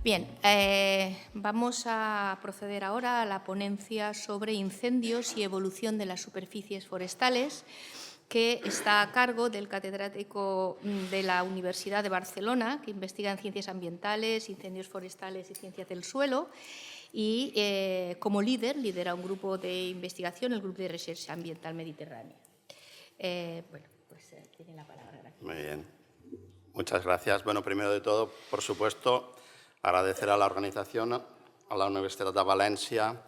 Bien, vamos a proceder ahora a la ponencia sobre incendios y evolución de las superficies forestales, que está a cargo del catedrático de la Universidad de Barcelona, que investiga en ciencias ambientales, incendios forestales y ciencias del suelo, y como lidera un grupo de investigación, el Grupo de Recerca Ambiental Mediterránea. Bueno, pues tiene la palabra. Gracias. Muy bien. Muchas gracias. Bueno, primero de todo, por supuesto, agradecer a la organización, a la Universidad de Valencia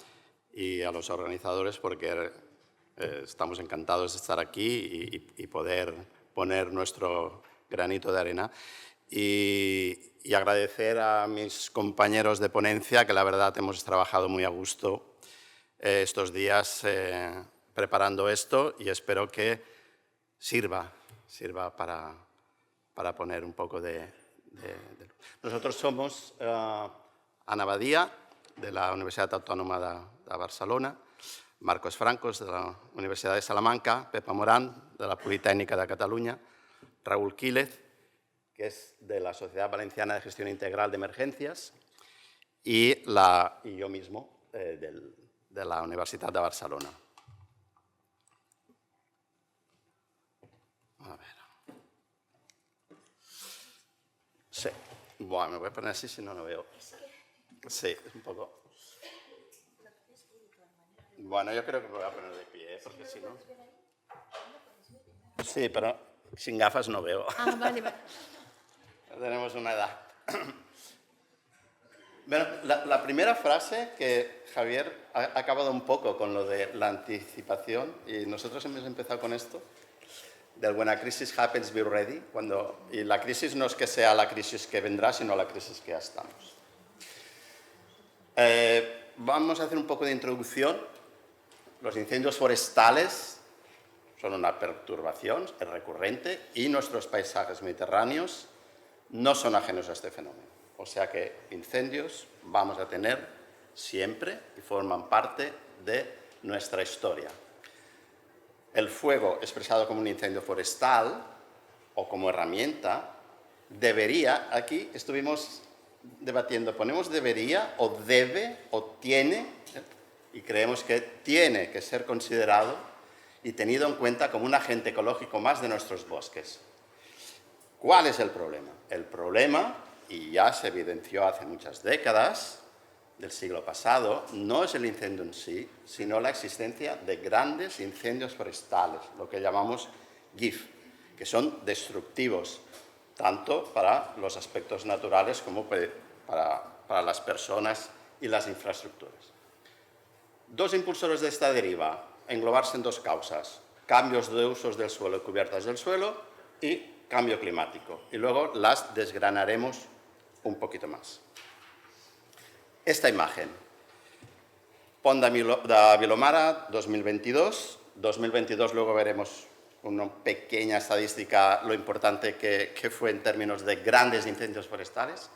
y a los organizadores porque estamos encantados de estar aquí y poder poner nuestro granito de arena. Y agradecer a mis compañeros de ponencia, que la verdad hemos trabajado muy a gusto estos días preparando esto y espero que sirva para poner un poco de luz. Nosotros somos Ana Badía, de la Universitat Autònoma de Barcelona, Marcos Francos, de la Universidad de Salamanca, Pepa Morán, de la Politécnica de Cataluña, Raúl Quílez, que es de la Sociedad Valenciana de Gestión Integral de Emergencias, y yo mismo, de la Universitat de Barcelona. A ver. Sí. Bueno, me voy a poner así si no lo veo. Sí, un poco. Bueno, yo creo que me voy a poner de pie, porque si no... Sí, pero sin gafas no veo. Ah, vale, vale. Tenemos una edad. Bueno, la primera frase que Javier ha acabado un poco con lo de la anticipación, y nosotros hemos empezado con esto, del when a crisis happens, be ready. Y la crisis no es que sea la crisis que vendrá, sino la crisis que ya estamos. Vamos a hacer un poco de introducción. Los incendios forestales son una perturbación, es recurrente, y nuestros paisajes mediterráneos no son ajenos a este fenómeno. O sea que incendios vamos a tener siempre y forman parte de nuestra historia. El fuego, expresado como un incendio forestal o como herramienta, debería, aquí estuvimos debatiendo, ponemos debería o debe o tiene, y creemos que tiene que ser considerado y tenido en cuenta como un agente ecológico más de nuestros bosques. ¿Cuál es el problema? El problema, y ya se evidenció hace muchas décadas del siglo pasado, no es el incendio en sí, sino la existencia de grandes incendios forestales, lo que llamamos GIF, que son destructivos, tanto para los aspectos naturales como para las personas y las infraestructuras. Dos impulsores de esta deriva, englobarse en dos causas: cambios de usos del suelo y cubiertas del suelo y cambio climático. Y luego las desgranaremos un poquito más. Esta imagen, Pont de Vilomara, 2022. 2022 luego veremos una pequeña estadística, lo importante que fue en términos de grandes incendios forestales.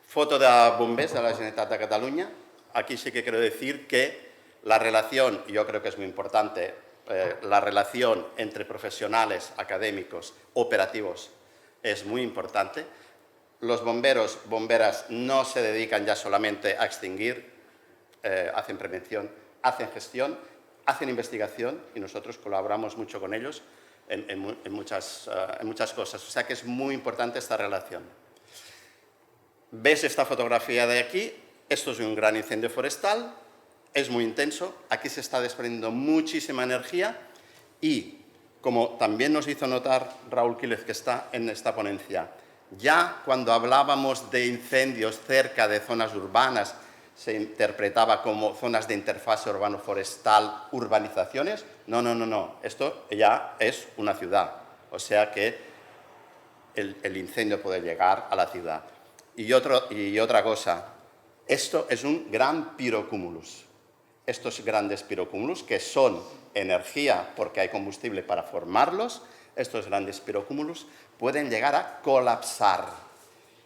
Foto de bombers de la Generalitat de Catalunya. Aquí sí que quiero decir que la relación, yo creo que es muy importante, la relación entre profesionales, académicos, operativos, es muy importante. Los bomberos, bomberas, no se dedican ya solamente a extinguir, hacen prevención, hacen gestión, hacen investigación y nosotros colaboramos mucho con ellos en muchas cosas. O sea que es muy importante esta relación. ¿Ves esta fotografía de aquí? Esto es un gran incendio forestal, es muy intenso, aquí se está desprendiendo muchísima energía y, como también nos hizo notar Raúl Quílez, que está en esta ponencia, ya cuando hablábamos de incendios cerca de zonas urbanas, se interpretaba como zonas de interfase urbano-forestal, urbanizaciones. No, esto ya es una ciudad, o sea que el incendio puede llegar a la ciudad. Y otra cosa, esto es un gran pirocúmulus. Estos grandes pirocúmulos, que son energía porque hay combustible para formarlos, estos grandes pirocúmulos pueden llegar a colapsar.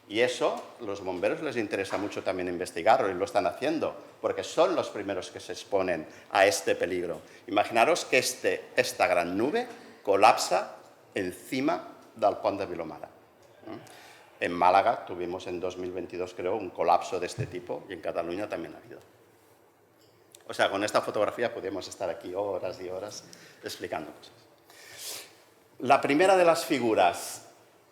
Y eso, a los bomberos les interesa mucho también investigarlo y lo están haciendo, porque son los primeros que se exponen a este peligro. Imaginaros que esta gran nube colapsa encima del Pont de Vilomara. En Málaga tuvimos en 2022, creo, un colapso de este tipo y en Cataluña también ha habido. O sea, con esta fotografía podemos estar aquí horas y horas explicando cosas. La primera de las figuras,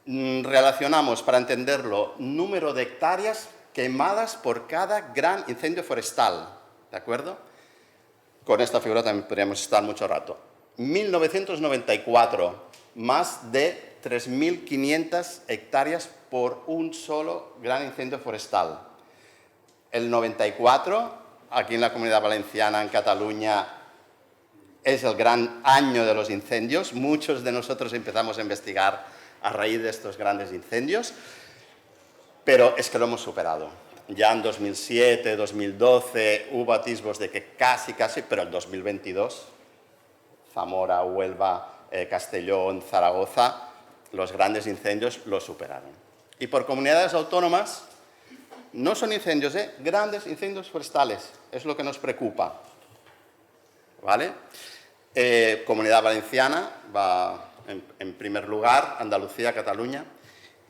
relacionamos, para entenderlo, número de hectáreas quemadas por cada gran incendio forestal, ¿de acuerdo? Con esta figura también podríamos estar mucho rato. 1994, más de 3.500 hectáreas por un solo gran incendio forestal. El 94, aquí en la Comunidad Valenciana, en Cataluña, es el gran año de los incendios. Muchos de nosotros empezamos a investigar a raíz de estos grandes incendios, pero es que lo hemos superado. Ya en 2007, 2012 hubo atisbos de que casi, pero en 2022, Zamora, Huelva, Castellón, Zaragoza, los grandes incendios lo superaron. Y por comunidades autónomas, no son incendios, grandes incendios forestales, es lo que nos preocupa. ¿Vale? Comunidad Valenciana va en primer lugar, Andalucía, Cataluña,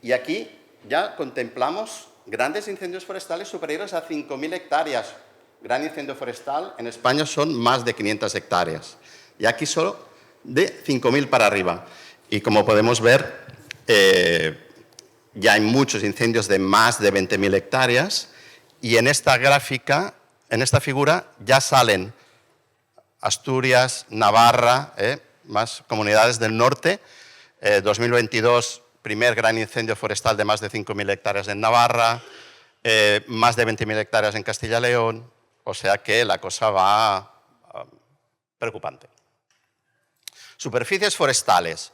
y aquí ya contemplamos grandes incendios forestales superiores a 5.000 hectáreas. Gran incendio forestal en España son más de 500 hectáreas, y aquí solo de 5.000 para arriba. Y como podemos ver, ya hay muchos incendios de más de 20.000 hectáreas, y en esta gráfica, en esta figura, ya salen Asturias, Navarra, más comunidades del norte. 2022, primer gran incendio forestal de más de 5.000 hectáreas en Navarra, más de 20.000 hectáreas en Castilla y León, o sea que la cosa va preocupante. Superficies forestales.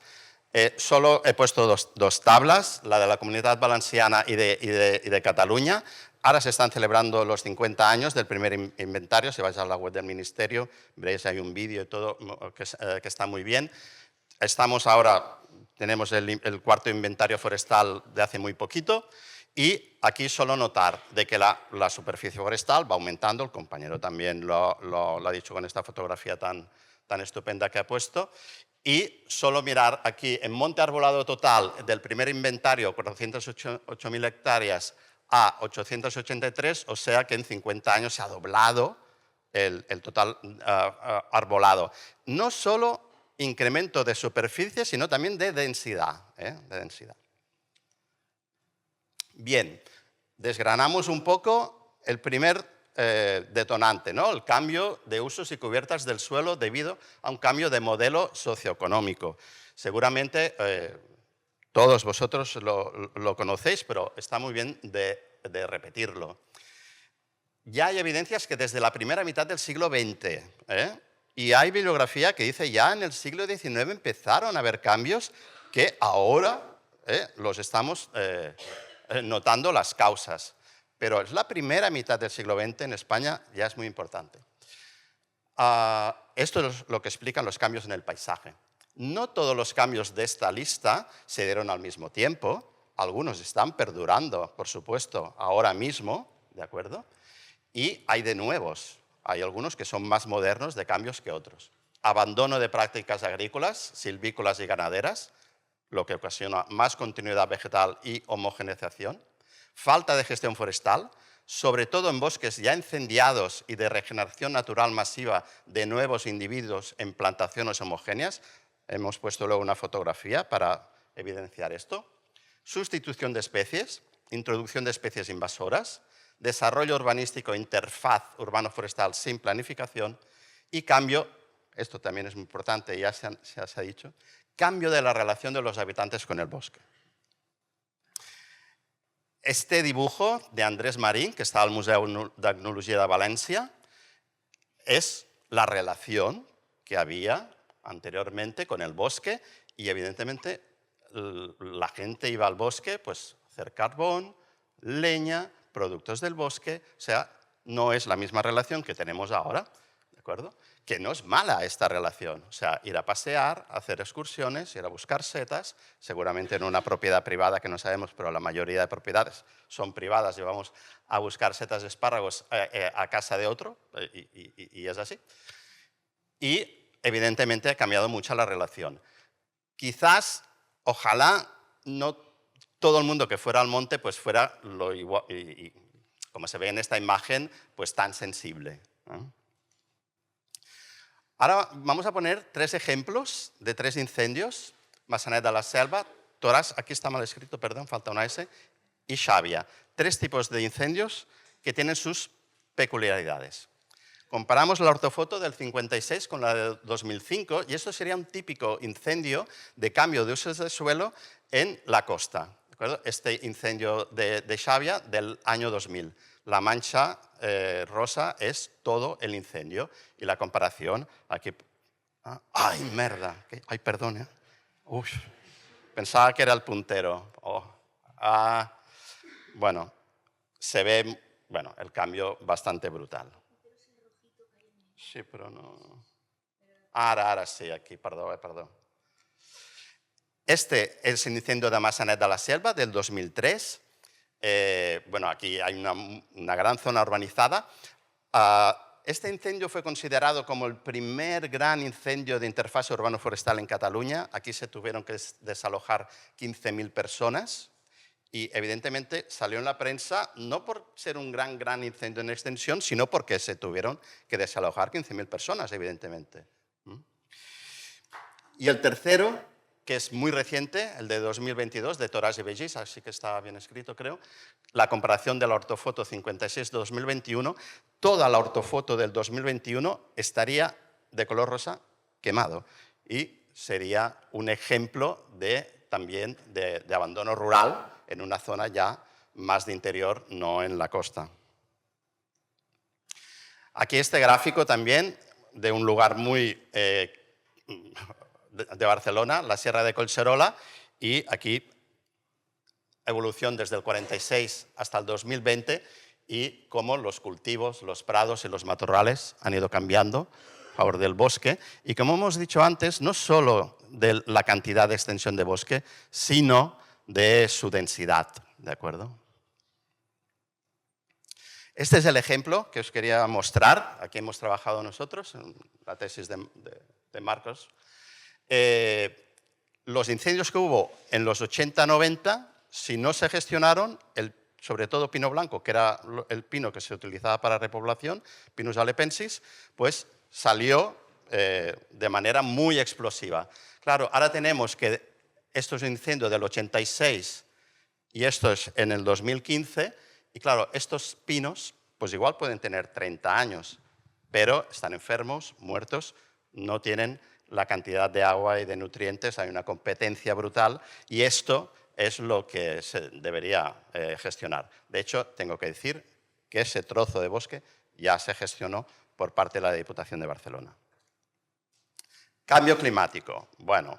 Solo he puesto dos tablas, la de la Comunidad Valenciana y de Cataluña. Ahora se están celebrando los 50 años del primer inventario. Si vais a la web del Ministerio, veréis hay un vídeo y todo que está muy bien. Estamos ahora, tenemos el cuarto inventario forestal de hace muy poquito, y aquí solo notar de que la superficie forestal va aumentando. El compañero también lo ha dicho con esta fotografía tan estupenda que ha puesto. Y solo mirar aquí, en monte arbolado total del primer inventario, 408.000 hectáreas a 883, o sea que en 50 años se ha doblado el total arbolado. No solo incremento de superficie, sino también de densidad. Bien, desgranamos un poco el primer detonante, ¿no? El cambio de usos y cubiertas del suelo debido a un cambio de modelo socioeconómico. Seguramente todos vosotros lo conocéis, pero está muy bien de repetirlo. Ya hay evidencias que desde la primera mitad del siglo XX, y hay bibliografía que dice ya en el siglo XIX empezaron a haber cambios que ahora los estamos notando las causas. Pero es la primera mitad del siglo XX en España, ya es muy importante. Esto es lo que explican los cambios en el paisaje. No todos los cambios de esta lista se dieron al mismo tiempo. Algunos están perdurando, por supuesto, ahora mismo, ¿de acuerdo? Y hay de nuevos. Hay algunos que son más modernos de cambios que otros. Abandono de prácticas agrícolas, silvícolas y ganaderas, lo que ocasiona más continuidad vegetal y homogeneización. Falta de gestión forestal, sobre todo en bosques ya incendiados y de regeneración natural masiva de nuevos individuos en plantaciones homogéneas. Hemos puesto luego una fotografía para evidenciar esto. Sustitución de especies, introducción de especies invasoras, desarrollo urbanístico, interfaz urbano-forestal sin planificación y cambio, esto también es muy importante, ya se ha dicho, cambio de la relación de los habitantes con el bosque. Este dibujo de Andrés Marín, que está al Museu d'Etnologia de València, es la relación que había anteriormente con el bosque, y evidentemente la gente iba al bosque pues, a hacer carbón, leña, productos del bosque, o sea, no es la misma relación que tenemos ahora, ¿de acuerdo? Que no es mala esta relación, o sea, ir a pasear, hacer excursiones, ir a buscar setas, seguramente en una propiedad privada que no sabemos, pero la mayoría de propiedades son privadas y vamos a buscar setas de espárragos a casa de otro, y es así. Y evidentemente ha cambiado mucho la relación. Quizás, ojalá, no todo el mundo que fuera al monte pues fuera lo igual, y como se ve en esta imagen, pues tan sensible, ¿no? Ahora vamos a poner 3 ejemplos de 3 incendios: Massanet de la Selva, Toràs, aquí está mal escrito, perdón, falta una S, y Xàbia. 3 tipos de incendios que tienen sus peculiaridades. Comparamos la ortofoto del 56 con la de 2005 y esto sería un típico incendio de cambio de usos de suelo en la costa, ¿de acuerdo? Este incendio de Xàbia del año 2000. La mancha rosa es todo el incendio y la comparación aquí... ¡Ay, merda! ¡Ay, perdón! Uf, pensaba que era el puntero. Oh. Bueno, se ve el cambio bastante brutal. Sí, però no... Ara sí, aquí, perdó. Este es el incendio de Massanet de la Selva del 2003. Aquí hay una gran zona urbanizada. Este incendio fue considerado como el primer gran incendio de interfase urbano-forestal en Cataluña. Aquí se tuvieron que desalojar 15.000 personas. Y evidentemente salió en la prensa no por ser un gran incendio en extensión, sino porque se tuvieron que desalojar 15.000 personas, evidentemente. Y el tercero, que es muy reciente, el de 2022, de Toràs i Begís, así que está bien escrito, creo, la comparación de la ortofoto 56 de 2021, toda la ortofoto del 2021 estaría de color rosa quemado y sería un ejemplo también de abandono rural en una zona ya más de interior, no en la costa. Aquí este gráfico también de un lugar muy de Barcelona, la Sierra de Collserola, y aquí evolución desde el 46 hasta el 2020 y cómo los cultivos, los prados y los matorrales han ido cambiando a favor del bosque. Y como hemos dicho antes, no solo de la cantidad de extensión de bosque, sino de su densidad, ¿de acuerdo? Este es el ejemplo que os quería mostrar. Aquí hemos trabajado nosotros, en la tesis de Marcos. Los incendios que hubo en los 80-90, si no se gestionaron, sobre todo pino blanco, que era el pino que se utilizaba para repoblación, Pinus alepensis, pues salió de manera muy explosiva. Claro, ahora tenemos que estos incendios del 86 y estos en el 2015, y claro, estos pinos pues igual pueden tener 30 años, pero están enfermos, muertos, no tienen la cantidad de agua y de nutrientes, hay una competencia brutal y esto es lo que se debería gestionar. De hecho, tengo que decir que ese trozo de bosque ya se gestionó por parte de la Diputación de Barcelona. Cambio climático. Bueno,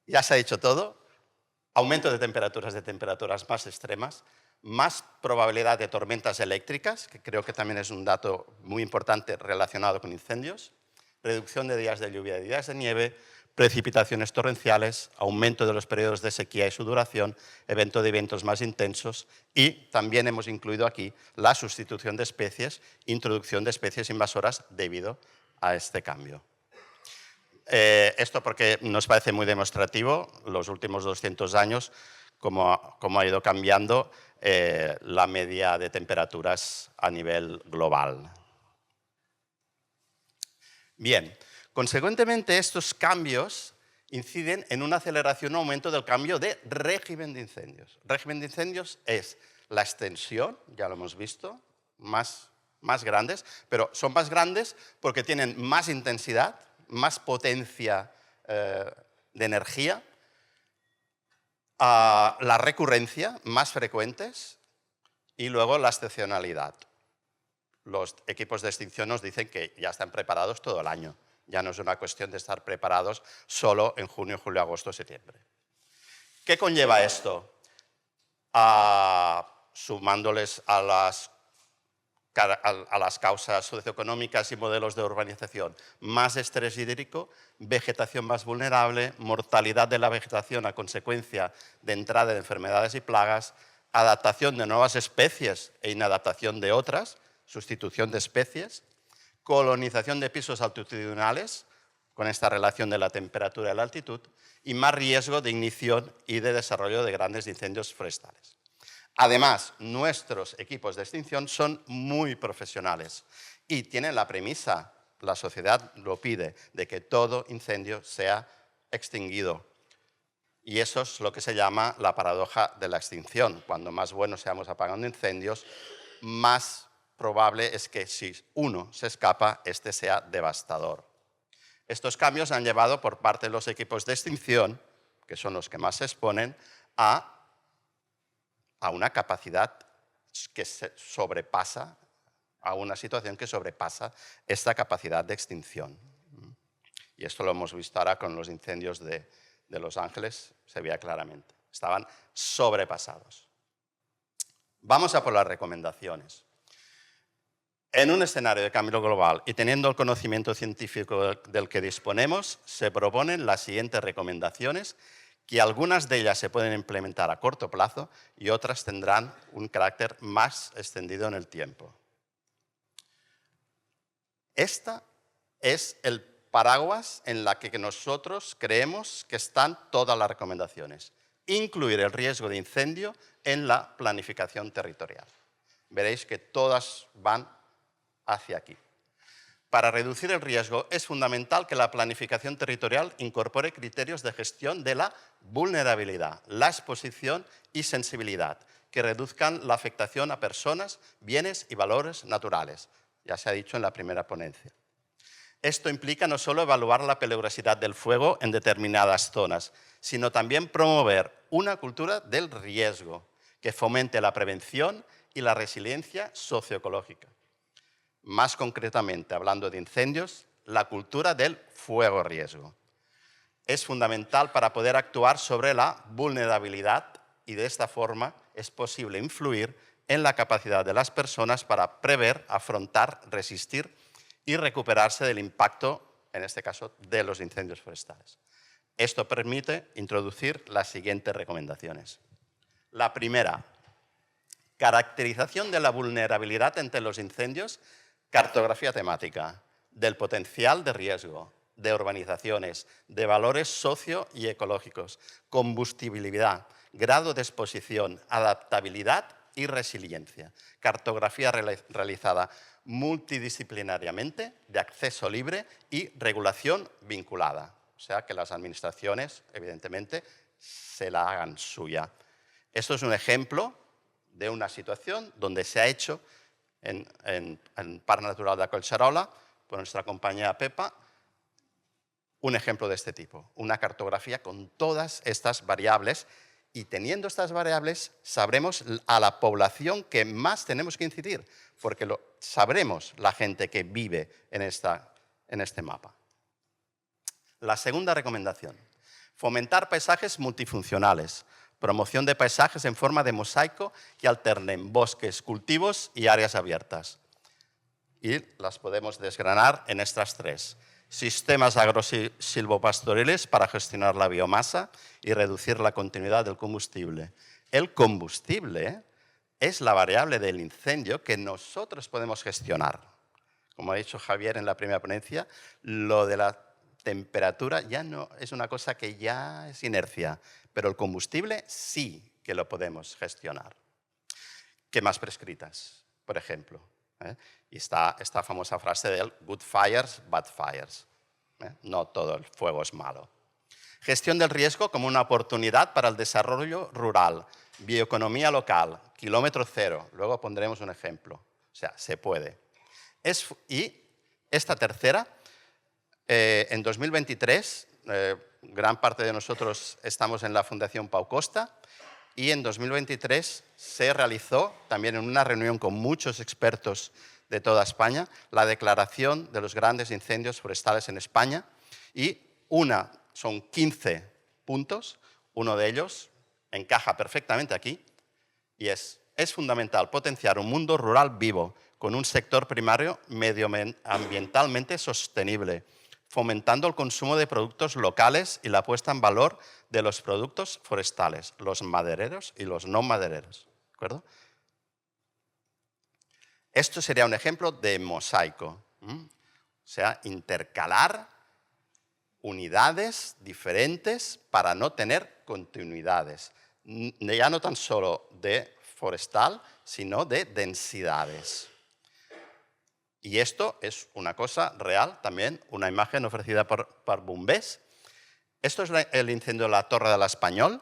ya se ha dicho todo. Aumento de temperaturas más extremas, más probabilidad de tormentas eléctricas, que creo que también es un dato muy importante relacionado con incendios, reducción de días de lluvia y días de nieve, precipitaciones torrenciales, aumento de los periodos de sequía y su duración, evento de vientos más intensos y también hemos incluido aquí la sustitución de especies, introducción de especies invasoras debido a este cambio. Esto porque nos parece muy demostrativo los últimos 200 años cómo ha ido cambiando la media de temperaturas a nivel global. Bien, consecuentemente estos cambios inciden en una aceleración o aumento del cambio de régimen de incendios. Régimen de incendios es la extensión, ya lo hemos visto, más grandes, pero son más grandes porque tienen más intensidad, más potencia de energía, la recurrencia, más frecuentes, y luego la estacionalidad. Los equipos de extinción nos dicen que ya están preparados todo el año. Ya no es una cuestión de estar preparados solo en junio, julio, agosto, septiembre. ¿Qué conlleva esto? Sumándoles a las causas socioeconómicas y modelos de urbanización, más estrés hídrico, vegetación más vulnerable, mortalidad de la vegetación a consecuencia de entrada de enfermedades y plagas, adaptación de nuevas especies e inadaptación de otras, sustitución de especies, colonización de pisos altitudinales, con esta relación de la temperatura y la altitud, y más riesgo de ignición y de desarrollo de grandes incendios forestales. Además, nuestros equipos de extinción son muy profesionales y tienen la premisa, la sociedad lo pide, de que todo incendio sea extinguido. Y eso es lo que se llama la paradoja de la extinción. Cuando más buenos seamos apagando incendios, más probable es que si uno se escapa, este sea devastador. Estos cambios han llevado por parte de los equipos de extinción, que son los que más se exponen, a una capacidad que se sobrepasa, a una situación que sobrepasa esta capacidad de extinción. Y esto lo hemos visto ahora con los incendios de Los Ángeles, se veía claramente. Estaban sobrepasados. Vamos a por las recomendaciones. En un escenario de cambio global y teniendo el conocimiento científico del que disponemos, se proponen las siguientes recomendaciones, que algunas de ellas se pueden implementar a corto plazo y otras tendrán un carácter más extendido en el tiempo. Esta es el paraguas en la que nosotros creemos que están todas las recomendaciones. Incluir el riesgo de incendio en la planificación territorial. Veréis que todas van hacia aquí. Para reducir el riesgo es fundamental que la planificación territorial incorpore criterios de gestión de la vulnerabilidad, la exposición y sensibilidad, que reduzcan la afectación a personas, bienes y valores naturales. Ya se ha dicho en la primera ponencia. Esto implica no solo evaluar la peligrosidad del fuego en determinadas zonas, sino también promover una cultura del riesgo que fomente la prevención y la resiliencia socioecológica. Más concretamente, hablando de incendios, la cultura del fuego-riesgo. Es fundamental para poder actuar sobre la vulnerabilidad y de esta forma es posible influir en la capacidad de las personas para prever, afrontar, resistir y recuperarse del impacto, en este caso, de los incendios forestales. Esto permite introducir las siguientes recomendaciones. La primera, caracterización de la vulnerabilidad ante los incendios, cartografía temática, del potencial de riesgo, de urbanizaciones, de valores socio y ecológicos, combustibilidad, grado de exposición, adaptabilidad y resiliencia. Cartografía realizada multidisciplinariamente, de acceso libre y regulación vinculada. O sea, que las administraciones, evidentemente, se la hagan suya. Esto es un ejemplo de una situación donde se ha hecho en el Parque Natural de Collserola, por nuestra compañera Pepa, un ejemplo de este tipo, una cartografía con todas estas variables y teniendo estas variables sabremos a la población que más tenemos que incidir, porque sabremos la gente que vive en este mapa. La segunda recomendación, fomentar paisajes multifuncionales, promoción de paisajes en forma de mosaico que alternen bosques, cultivos y áreas abiertas. Y las podemos desgranar en estas tres. Sistemas agrosilvopastoriles para gestionar la biomasa y reducir la continuidad del combustible. El combustible es la variable del incendio que nosotros podemos gestionar. Como ha dicho Javier en la primera ponencia, lo de la temperatura ya no es una cosa que ya es inercia, pero el combustible sí que lo podemos gestionar. Quemas prescritas, por ejemplo. Y está esta famosa frase del good fires, bad fires. No todo el fuego es malo. Gestión del riesgo como una oportunidad para el desarrollo rural, bioeconomía local, kilómetro cero. Luego pondremos un ejemplo. O sea, se puede. Y esta tercera, en 2023, gran parte de nosotros estamos en la Fundación Pau Costa y en 2023 se realizó, también en una reunión con muchos expertos de toda España, la declaración de los grandes incendios forestales en España y son 15 puntos, uno de ellos encaja perfectamente aquí y es fundamental potenciar un mundo rural vivo con un sector primario medioambientalmente sostenible, fomentando el consumo de productos locales y la puesta en valor de los productos forestales, los madereros y los no madereros. ¿De acuerdo? Esto sería un ejemplo de mosaico. O sea, intercalar unidades diferentes para no tener continuidades, ya no tan solo de forestal, sino de densidades. Y esto es una cosa real, también una imagen ofrecida por Bombers. Esto es el incendio de la Torre de l'Espanyol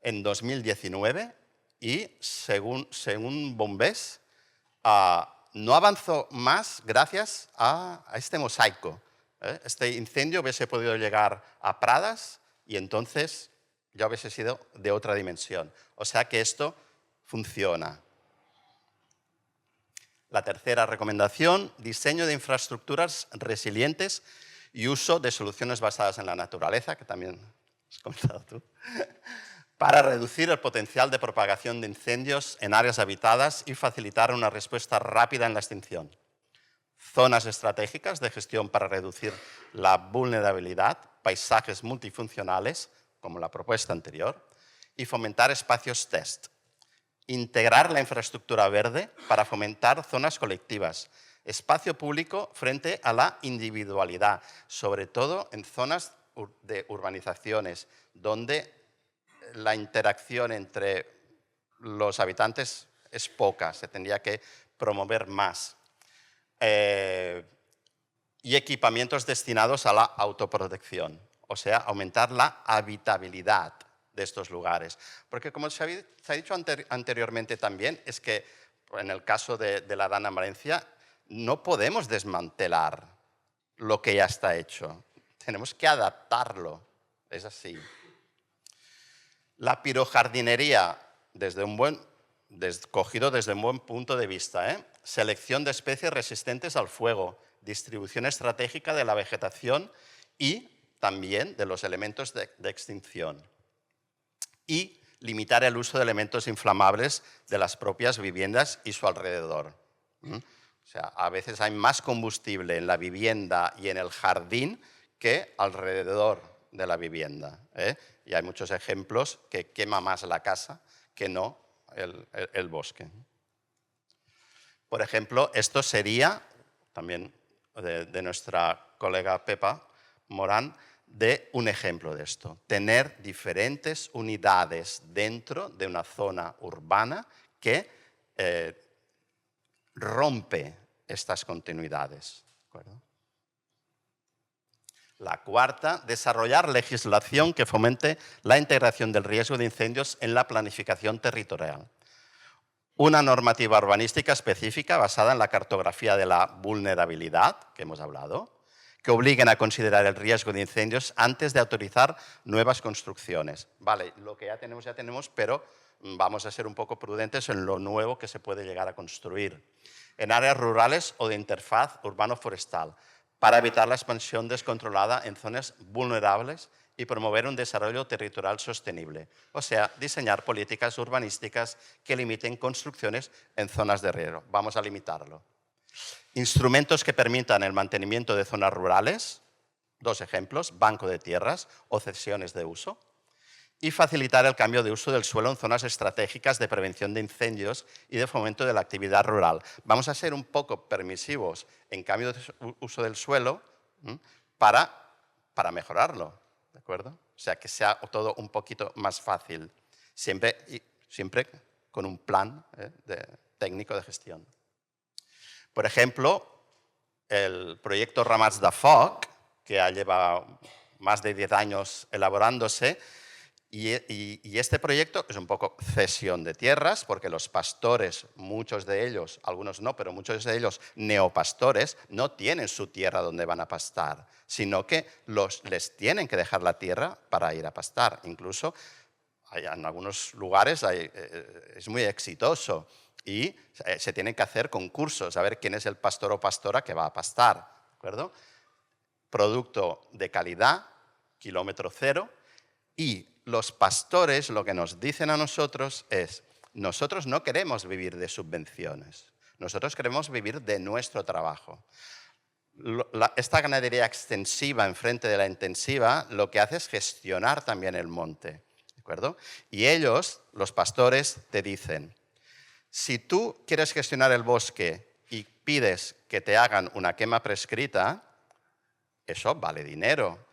en 2019 y según Bombers no avanzó más gracias a este mosaico. Este incendio hubiese podido llegar a Pradas y entonces ya hubiese sido de otra dimensión. O sea que esto funciona. La tercera recomendación, diseño de infraestructuras resilientes y uso de soluciones basadas en la naturaleza, que también has comentado tú, para reducir el potencial de propagación de incendios en áreas habitadas y facilitar una respuesta rápida en la extinción. Zonas estratégicas de gestión para reducir la vulnerabilidad, paisajes multifuncionales, como la propuesta anterior, y fomentar espacios test. Integrar la infraestructura verde para fomentar zonas colectivas, espacio público frente a la individualidad, sobre todo en zonas de urbanizaciones, donde la interacción entre los habitantes es poca, se tendría que promover más. Y equipamientos destinados a la autoprotección, o sea, aumentar la habitabilidad de estos lugares. Porque como se ha dicho anteriormente también, es que en el caso de la Dana en Valencia no podemos desmantelar lo que ya está hecho. Tenemos que adaptarlo. Es así. La pirojardinería, cogido desde un buen punto de vista. Selección de especies resistentes al fuego, distribución estratégica de la vegetación y también de los elementos de extinción. Y limitar el uso de elementos inflamables de las propias viviendas y su alrededor. O sea, a veces hay más combustible en la vivienda y en el jardín que alrededor de la vivienda. Y hay muchos ejemplos que quema más la casa que no el bosque. Por ejemplo, esto sería, también de nuestra colega Pepa Morán, de un ejemplo de esto. Tener diferentes unidades dentro de una zona urbana que rompe estas continuidades. ¿De acuerdo? La cuarta, desarrollar legislación que fomente la integración del riesgo de incendios en la planificación territorial. Una normativa urbanística específica basada en la cartografía de la vulnerabilidad, que hemos hablado, que obliguen a considerar el riesgo de incendios antes de autorizar nuevas construcciones. Vale, lo que ya tenemos, pero vamos a ser un poco prudentes en lo nuevo que se puede llegar a construir. En áreas rurales o de interfaz urbano-forestal, para evitar la expansión descontrolada en zonas vulnerables y promover un desarrollo territorial sostenible. O sea, diseñar políticas urbanísticas que limiten construcciones en zonas de riesgo. Vamos a limitarlo. Instrumentos que permitan el mantenimiento de zonas rurales, dos ejemplos, banco de tierras o cesiones de uso, y facilitar el cambio de uso del suelo en zonas estratégicas de prevención de incendios y de fomento de la actividad rural. Vamos a ser un poco permisivos en cambio de uso del suelo para mejorarlo, ¿de acuerdo? O sea, que sea todo un poquito más fácil, siempre con un plan técnico de gestión. Por ejemplo, el proyecto Ramats de Foc, que ha llevado más de 10 años elaborándose, y este proyecto es un poco cesión de tierras, porque los pastores, muchos de ellos, algunos no, pero muchos de ellos neopastores, no tienen su tierra donde van a pastar, sino que les tienen que dejar la tierra para ir a pastar. Incluso en algunos lugares es muy exitoso. Y se tienen que hacer concursos, a ver quién es el pastor o pastora que va a pastar, ¿de acuerdo? Producto de calidad, kilómetro cero, y los pastores lo que nos dicen a nosotros es: nosotros no queremos vivir de subvenciones, nosotros queremos vivir de nuestro trabajo. Esta ganadería extensiva enfrente de la intensiva lo que hace es gestionar también el monte, ¿de acuerdo? Y ellos, los pastores, te dicen: si tú quieres gestionar el bosque y pides que te hagan una quema prescrita, Eso vale dinero.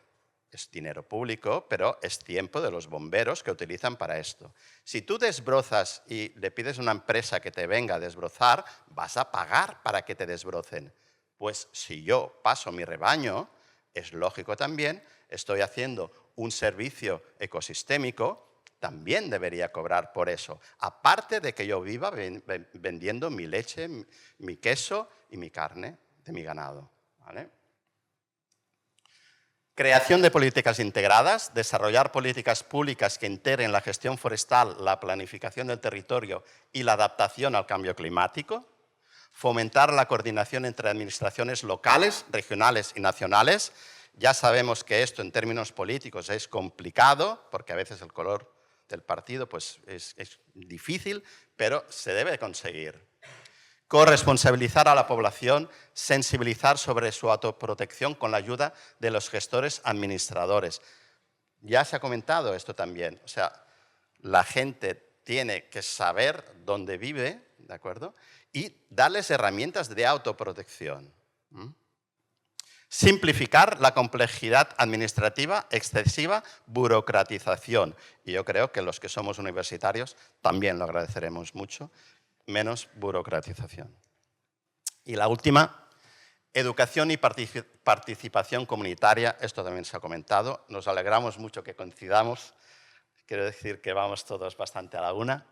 Es dinero público, pero es tiempo de los bomberos que utilizan para esto. Si tú desbrozas y le pides a una empresa que te venga a desbrozar, vas a pagar para que te desbrocen. Pues si yo paso mi rebaño, es lógico también, estoy haciendo un servicio ecosistémico, también debería cobrar por eso. Aparte de que yo viva vendiendo mi leche, mi queso y mi carne de mi ganado, ¿vale? Creación de políticas integradas, desarrollar políticas públicas que integren la gestión forestal, la planificación del territorio y la adaptación al cambio climático, fomentar la coordinación entre administraciones locales, regionales y nacionales. Ya sabemos que esto en términos políticos es complicado, porque a veces el color del partido pues, es difícil, pero se debe conseguir. Corresponsabilizar a la población, sensibilizar sobre su autoprotección con la ayuda de los gestores administradores. Ya se ha comentado esto también, o sea, la gente tiene que saber dónde vive, ¿de acuerdo? Y darles herramientas de autoprotección. Simplificar la complejidad administrativa excesiva, burocratización. Y yo creo que los que somos universitarios también lo agradeceremos mucho. Menos burocratización. Y la última, educación y participación comunitaria. Esto también se ha comentado. Nos alegramos mucho que coincidamos. Quiero decir que vamos todos bastante a la una.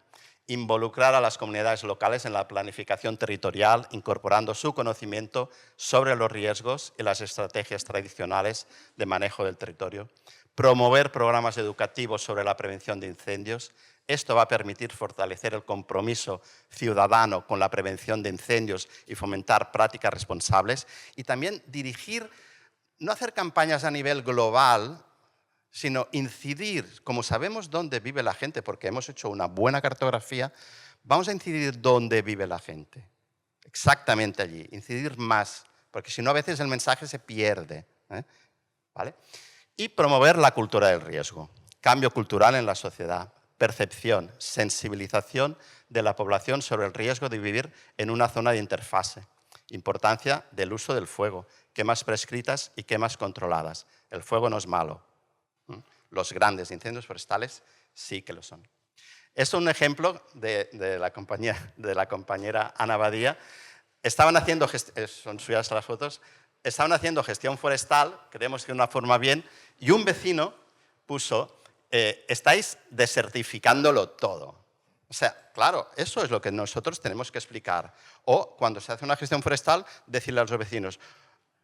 Involucrar a las comunidades locales en la planificación territorial, incorporando su conocimiento sobre los riesgos y las estrategias tradicionales de manejo del territorio. Promover programas educativos sobre la prevención de incendios. Esto va a permitir fortalecer el compromiso ciudadano con la prevención de incendios y fomentar prácticas responsables. Y también dirigir, no hacer campañas a nivel global, sino incidir, como sabemos dónde vive la gente, porque hemos hecho una buena cartografía, vamos a incidir dónde vive la gente. Exactamente allí, incidir más, porque si no a veces el mensaje se pierde. ¿Vale? Y promover la cultura del riesgo, cambio cultural en la sociedad. Percepción, sensibilización de la población sobre el riesgo de vivir en una zona de interfase. Importancia del uso del fuego, quemas prescritas y quemas controladas. El fuego no es malo. Los grandes incendios forestales sí que lo son. Es un ejemplo de la compañera Ana Badía. Estaban haciendo, son suyas las fotos, estaban haciendo gestión forestal, creemos que de una forma bien, y un vecino puso: estáis desertificándolo todo. O sea, claro, eso es lo que nosotros tenemos que explicar. O cuando se hace una gestión forestal, decirle a los vecinos: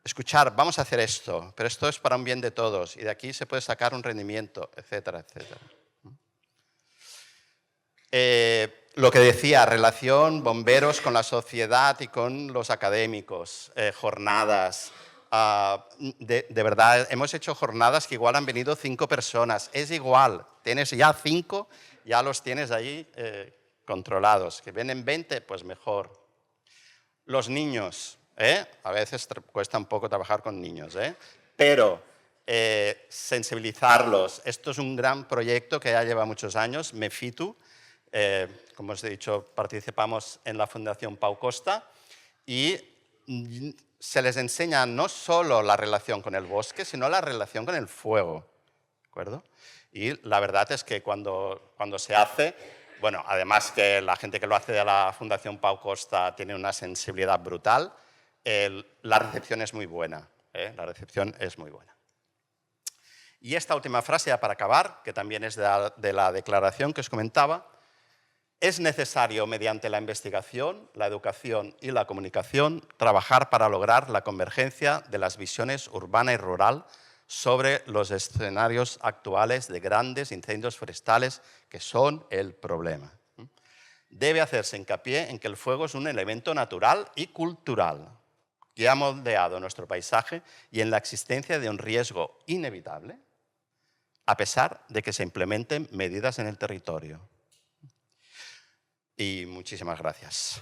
escuchar, vamos a hacer esto, pero esto es para un bien de todos y de aquí se puede sacar un rendimiento, etcétera, etcétera. Lo que decía, relación bomberos con la sociedad y con los académicos, jornadas. De verdad, hemos hecho jornadas que igual han venido 5 personas. Es igual, tienes ya 5, ya los tienes ahí controlados. Que vienen 20, pues mejor. Los niños, a veces cuesta un poco trabajar con niños, pero sensibilizarlos. Esto es un gran proyecto que ya lleva muchos años, MEFITU. Como os he dicho, participamos en la Fundación Pau Costa y se les enseña no solo la relación con el bosque, sino la relación con el fuego. ¿De acuerdo? Y la verdad es que cuando se hace, bueno, además que la gente que lo hace de la Fundación Pau Costa tiene una sensibilidad brutal, la recepción es muy buena. La recepción es muy buena. Y esta última frase, ya para acabar, que también es de la declaración que os comentaba: es necesario, mediante la investigación, la educación y la comunicación, trabajar para lograr la convergencia de las visiones urbana y rural sobre los escenarios actuales de grandes incendios forestales que son el problema. Debe hacerse hincapié en que el fuego es un elemento natural y cultural que ha moldeado nuestro paisaje y en la existencia de un riesgo inevitable, a pesar de que se implementen medidas en el territorio. Y muchísimas gracias.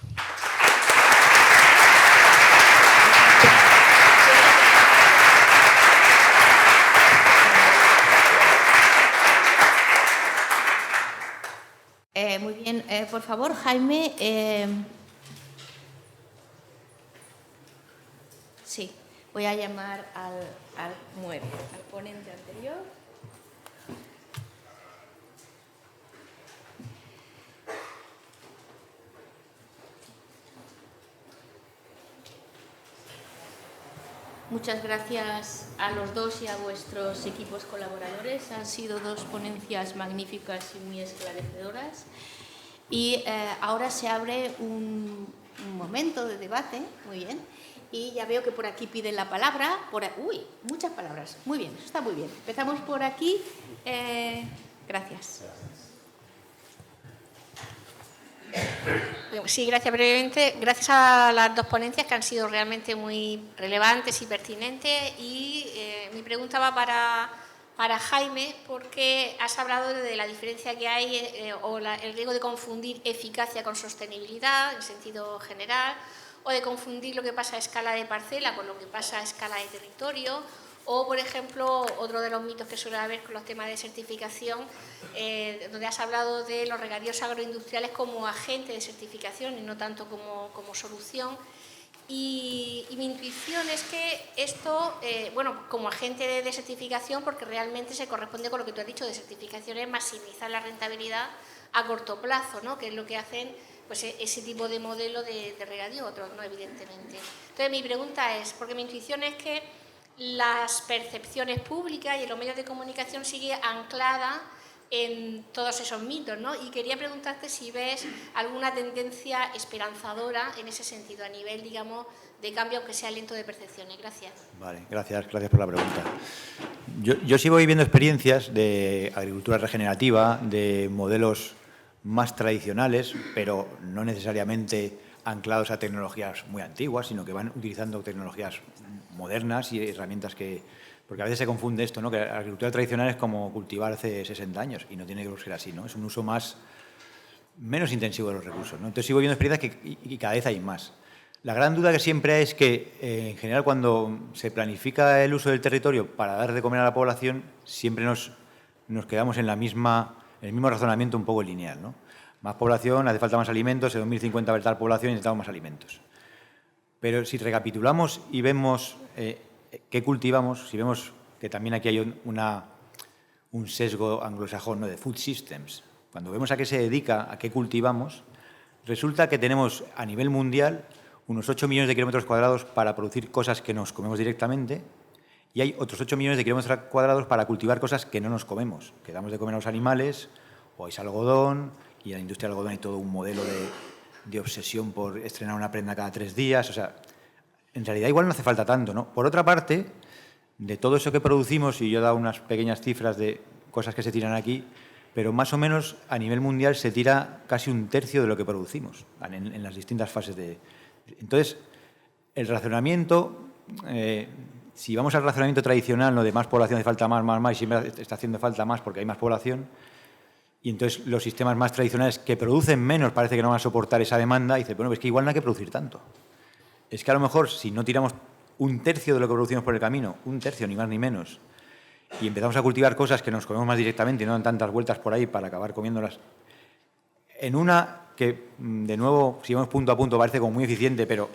Muy bien, por favor, Jaime. Sí, Voy a llamar al ponente anterior. Muchas gracias a los dos y a vuestros equipos colaboradores. Han sido dos ponencias magníficas y muy esclarecedoras. Y ahora se abre un momento de debate. Muy bien. Y ya veo que por aquí piden la palabra. Uy, muchas palabras. Muy bien, eso está muy bien. Empezamos por aquí. Gracias. Sí, gracias. Brevemente, gracias a las dos ponencias que han sido realmente muy relevantes y pertinentes. Y mi pregunta va para Jaime, porque has hablado de la diferencia que hay el riesgo de confundir eficacia con sostenibilidad en sentido general, o de confundir lo que pasa a escala de parcela con lo que pasa a escala de territorio. O, por ejemplo, otro de los mitos que suele haber con los temas de certificación, donde has hablado de los regadíos agroindustriales como agente de certificación y no tanto como solución. Y mi intuición es que esto, como agente de certificación, porque realmente se corresponde con lo que tú has dicho de certificación, es maximizar la rentabilidad a corto plazo, ¿no? Que es lo que hacen pues, ese tipo de modelo de regadío, otros no, evidentemente. Entonces, mi pregunta es, porque mi intuición es que las percepciones públicas y en los medios de comunicación sigue anclada en todos esos mitos, ¿no? Y quería preguntarte si ves alguna tendencia esperanzadora en ese sentido, a nivel, digamos, de cambio, aunque sea lento, de percepciones. Gracias. Vale, gracias por la pregunta. Yo sigo viviendo experiencias de agricultura regenerativa, de modelos más tradicionales, pero no necesariamente anclados a tecnologías muy antiguas, sino que van utilizando tecnologías modernas y herramientas que... Porque a veces se confunde esto, ¿no? Que la agricultura tradicional es como cultivar hace 60 años y no tiene que ser así, ¿no? Es un uso menos intensivo de los recursos, ¿no? Entonces sigo viendo experiencias y cada vez hay más. La gran duda que siempre hay es que, en general, cuando se planifica el uso del territorio para dar de comer a la población, siempre nos quedamos en el mismo razonamiento un poco lineal, ¿no? Más población, hace falta más alimentos, en 2050 va a haber tal población y necesitamos más alimentos. Pero si recapitulamos y vemos qué cultivamos, si vemos que también aquí hay un sesgo anglosajón, ¿no? De food systems, cuando vemos a qué se dedica, a qué cultivamos, resulta que tenemos a nivel mundial unos 8 millones de kilómetros cuadrados para producir cosas que nos comemos directamente y hay otros 8 millones de kilómetros cuadrados para cultivar cosas que no nos comemos, que damos de comer a los animales, o es algodón, y en la industria del algodón hay todo un modelo de obsesión por estrenar una prenda cada 3 días. O sea, en realidad igual no hace falta tanto, ¿no? Por otra parte, de todo eso que producimos, y yo he dado unas pequeñas cifras de cosas que se tiran aquí, pero más o menos a nivel mundial se tira casi 1/3 de lo que producimos en las distintas fases de... Entonces, el razonamiento, si vamos al razonamiento tradicional, ¿no? De más población hace falta más, y siempre está haciendo falta más porque hay más población, y entonces los sistemas más tradicionales que producen menos parece que no van a soportar esa demanda, y dice, bueno, pues que igual no hay que producir tanto. Es que a lo mejor si no tiramos 1/3 de lo que producimos por el camino, 1/3, ni más ni menos, y empezamos a cultivar cosas que nos comemos más directamente y no dan tantas vueltas por ahí para acabar comiéndolas, en una que, de nuevo, si vamos punto a punto, parece como muy eficiente, pero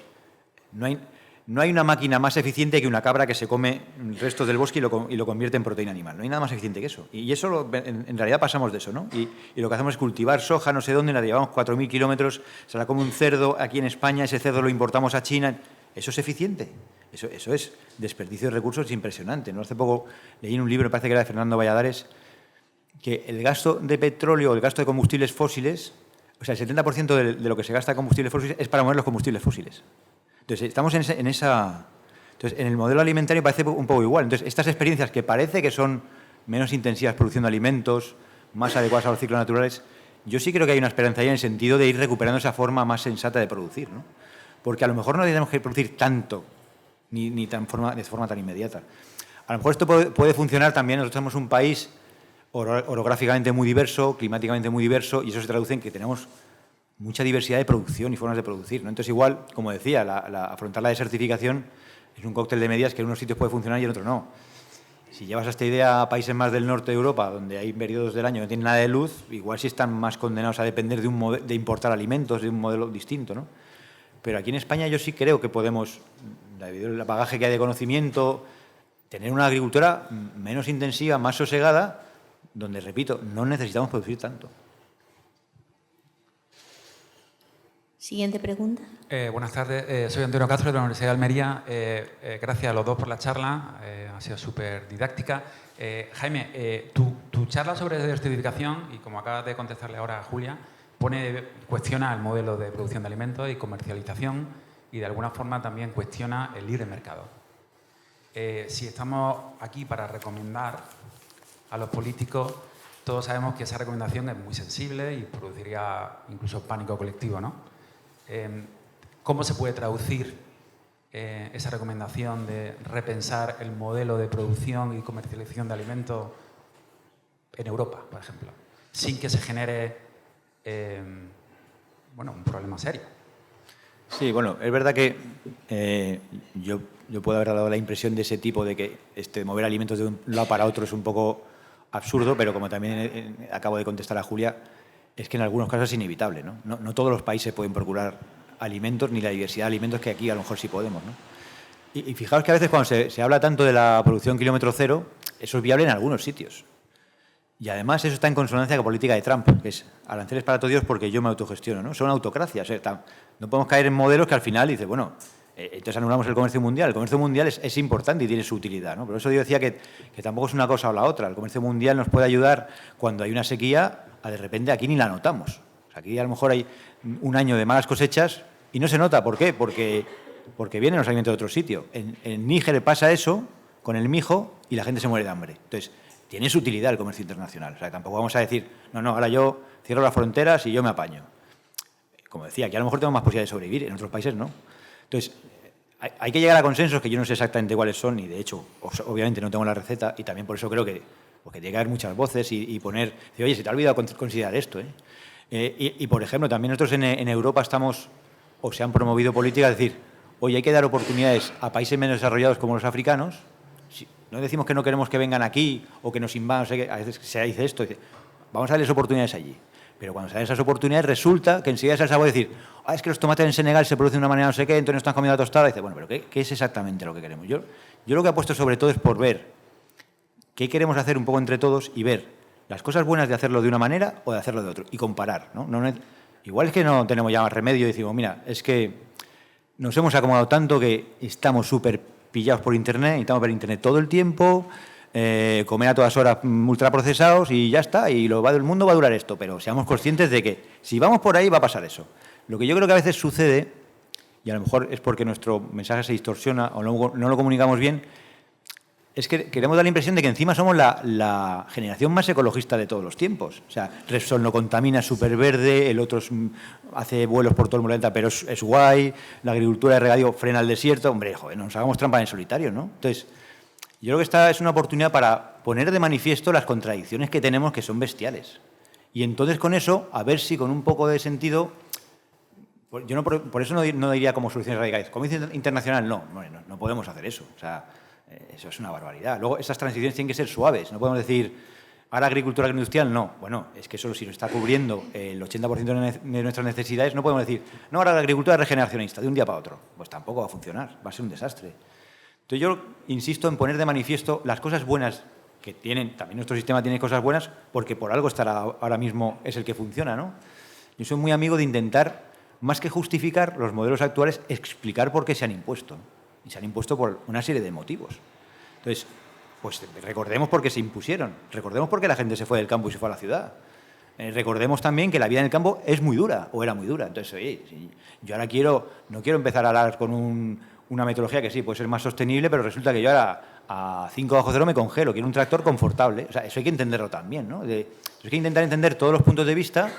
no hay una máquina más eficiente que una cabra que se come restos del bosque y lo convierte en proteína animal. No hay nada más eficiente que eso. Y eso, en realidad, pasamos de eso, ¿no? Y lo que hacemos es cultivar soja, no sé dónde, la llevamos 4.000 kilómetros, se la come un cerdo aquí en España, ese cerdo lo importamos a China. ¿Eso es eficiente? Eso es desperdicio de recursos impresionante, ¿no? Hace poco leí en un libro, me parece que era de Fernando Valladares, que el gasto de petróleo, el gasto de combustibles fósiles, o sea, el 70% de lo que se gasta en combustibles fósiles es para mover los combustibles fósiles. Entonces, estamos en esa... Entonces, en el modelo alimentario parece un poco igual. Entonces, estas experiencias que parece que son menos intensivas produciendo alimentos, más adecuadas a los ciclos naturales, yo sí creo que hay una esperanza ahí en el sentido de ir recuperando esa forma más sensata de producir, ¿no? Porque a lo mejor no tenemos que producir tanto, ni de forma tan inmediata. A lo mejor esto puede funcionar también. Nosotros somos un país orográficamente muy diverso, climáticamente muy diverso, y eso se traduce en que tenemos mucha diversidad de producción y formas de producir, ¿no? Entonces, igual, como decía, afrontar la desertificación es un cóctel de medidas que en unos sitios puede funcionar y en otros no. Si llevas esta idea a países más del norte de Europa, donde hay periodos del año que no tienen nada de luz, igual sí están más condenados a depender de importar alimentos, de un modelo distinto, ¿no? Pero aquí en España yo sí creo que podemos debido al bagaje que hay de conocimiento, tener una agricultura menos intensiva, más sosegada, donde, repito, no necesitamos producir tanto. Siguiente pregunta. Buenas tardes, soy Antonio Castro de la Universidad de Almería. Gracias a los dos por la charla, ha sido súper didáctica. Jaime, tu charla sobre desertificación, y como acabas de contestarle ahora a Julia, cuestiona el modelo de producción de alimentos y comercialización y de alguna forma también cuestiona el libre mercado. Si estamos aquí para recomendar a los políticos, todos sabemos que esa recomendación es muy sensible y produciría incluso pánico colectivo, ¿no? ¿Cómo se puede traducir esa recomendación de repensar el modelo de producción y comercialización de alimentos en Europa, por ejemplo, sin que se genere un problema serio? Sí, bueno, es verdad que yo puedo haber dado la impresión de ese tipo de que mover alimentos de un lado para otro es un poco absurdo, pero como también acabo de contestar a Julia, es que en algunos casos es inevitable, ¿no? No todos los países pueden procurar alimentos ni la diversidad de alimentos que aquí a lo mejor sí podemos, ¿no? Y fijaos que a veces cuando se habla tanto de la producción kilómetro cero, eso es viable en algunos sitios. Y además eso está en consonancia con la política de Trump, que es aranceles para todos porque yo me autogestiono, ¿no? Son autocracias. No podemos caer en modelos que al final dice, bueno, entonces anulamos el comercio mundial. El comercio mundial es importante y tiene su utilidad, ¿no? Por eso yo decía que tampoco es una cosa o la otra. El comercio mundial nos puede ayudar cuando hay una sequía, de repente aquí ni la notamos. O sea, aquí a lo mejor hay un año de malas cosechas y no se nota. ¿Por qué? Porque vienen los alimentos de otro sitio. En Níger pasa eso con el mijo y la gente se muere de hambre. Entonces, tiene su utilidad el comercio internacional. O sea, tampoco vamos a decir, no, ahora yo cierro las fronteras y yo me apaño. Como decía, aquí a lo mejor tenemos más posibilidad de sobrevivir, en otros países no. Entonces, hay que llegar a consensos que yo no sé exactamente cuáles son y, de hecho, obviamente no tengo la receta y también por eso creo que tiene que haber muchas voces y poner... Oye, se te ha olvidado considerar esto, ¿eh? Y, por ejemplo, también nosotros en Europa estamos, o se han promovido políticas, es decir, oye, hay que dar oportunidades a países menos desarrollados como los africanos. No decimos que no queremos que vengan aquí o que nos invadan, no sé qué, a veces se dice esto, vamos a darles oportunidades allí. Pero cuando se dan esas oportunidades resulta que enseguida se les sabe decir, es que los tomates en Senegal se producen de una manera no sé qué, entonces no están comiendo la tostada. Y dice, bueno, pero ¿qué es exactamente lo que queremos? Yo lo que apuesto sobre todo es por ver qué queremos hacer un poco entre todos y ver las cosas buenas de hacerlo de una manera o de hacerlo de otro y comparar, ¿no? Igual es que no tenemos ya más remedio y decimos, mira, es que nos hemos acomodado tanto que estamos súper pillados por Internet, necesitamos ver Internet todo el tiempo, comer a todas horas ultraprocesados y ya está, y el mundo va a durar esto, pero seamos conscientes de que si vamos por ahí va a pasar eso. Lo que yo creo que a veces sucede, y a lo mejor es porque nuestro mensaje se distorsiona o no lo comunicamos bien, es que queremos dar la impresión de que encima somos la generación más ecologista de todos los tiempos. O sea, Repsol no contamina, es súper verde, el otro hace vuelos por todo el planeta, pero es guay, la agricultura de regadío frena el desierto. Hombre, joder, nos hagamos trampa en el solitario, ¿no? Entonces, yo creo que esta es una oportunidad para poner de manifiesto las contradicciones que tenemos, que son bestiales. Y entonces con eso, a ver si con un poco de sentido... Yo por eso no diría como soluciones radicales. Comercio internacional, no podemos hacer eso. O sea, eso es una barbaridad. Luego, esas transiciones tienen que ser suaves. No podemos decir, ahora agricultura agroindustrial, no. Bueno, es que solo si nos está cubriendo el 80% de nuestras necesidades, no podemos decir, no, ahora la agricultura regeneracionista, de un día para otro. Pues tampoco va a funcionar, va a ser un desastre. Entonces yo insisto en poner de manifiesto las cosas buenas que tienen, también nuestro sistema tiene cosas buenas, porque por algo estará ahora mismo es el que funciona, ¿no? Yo soy muy amigo de intentar, más que justificar los modelos actuales, explicar por qué se han impuesto. Y se han impuesto por una serie de motivos. Entonces, pues recordemos por qué se impusieron, recordemos por qué la gente se fue del campo y se fue a la ciudad. Recordemos también que la vida en el campo es muy dura, o era muy dura. Entonces, oye, yo ahora no quiero empezar a hablar con una metodología que sí, puede ser más sostenible, pero resulta que yo ahora a 5 bajo cero me congelo, quiero un tractor confortable. O sea, eso hay que entenderlo también, ¿no? Hay que intentar entender todos los puntos de vista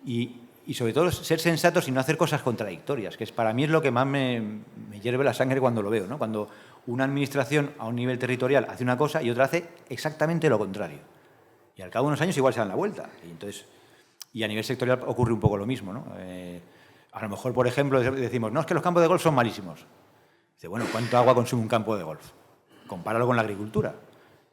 y sobre todo ser sensatos y no hacer cosas contradictorias, que para mí es lo que más me hierve la sangre cuando lo veo, ¿no? Cuando una administración a un nivel territorial hace una cosa y otra hace exactamente lo contrario. Y al cabo de unos años igual se dan la vuelta. Y a nivel sectorial ocurre un poco lo mismo, ¿no? A lo mejor, por ejemplo, decimos, no, es que los campos de golf son malísimos. Dice, bueno, ¿cuánto agua consume un campo de golf? Compáralo con la agricultura.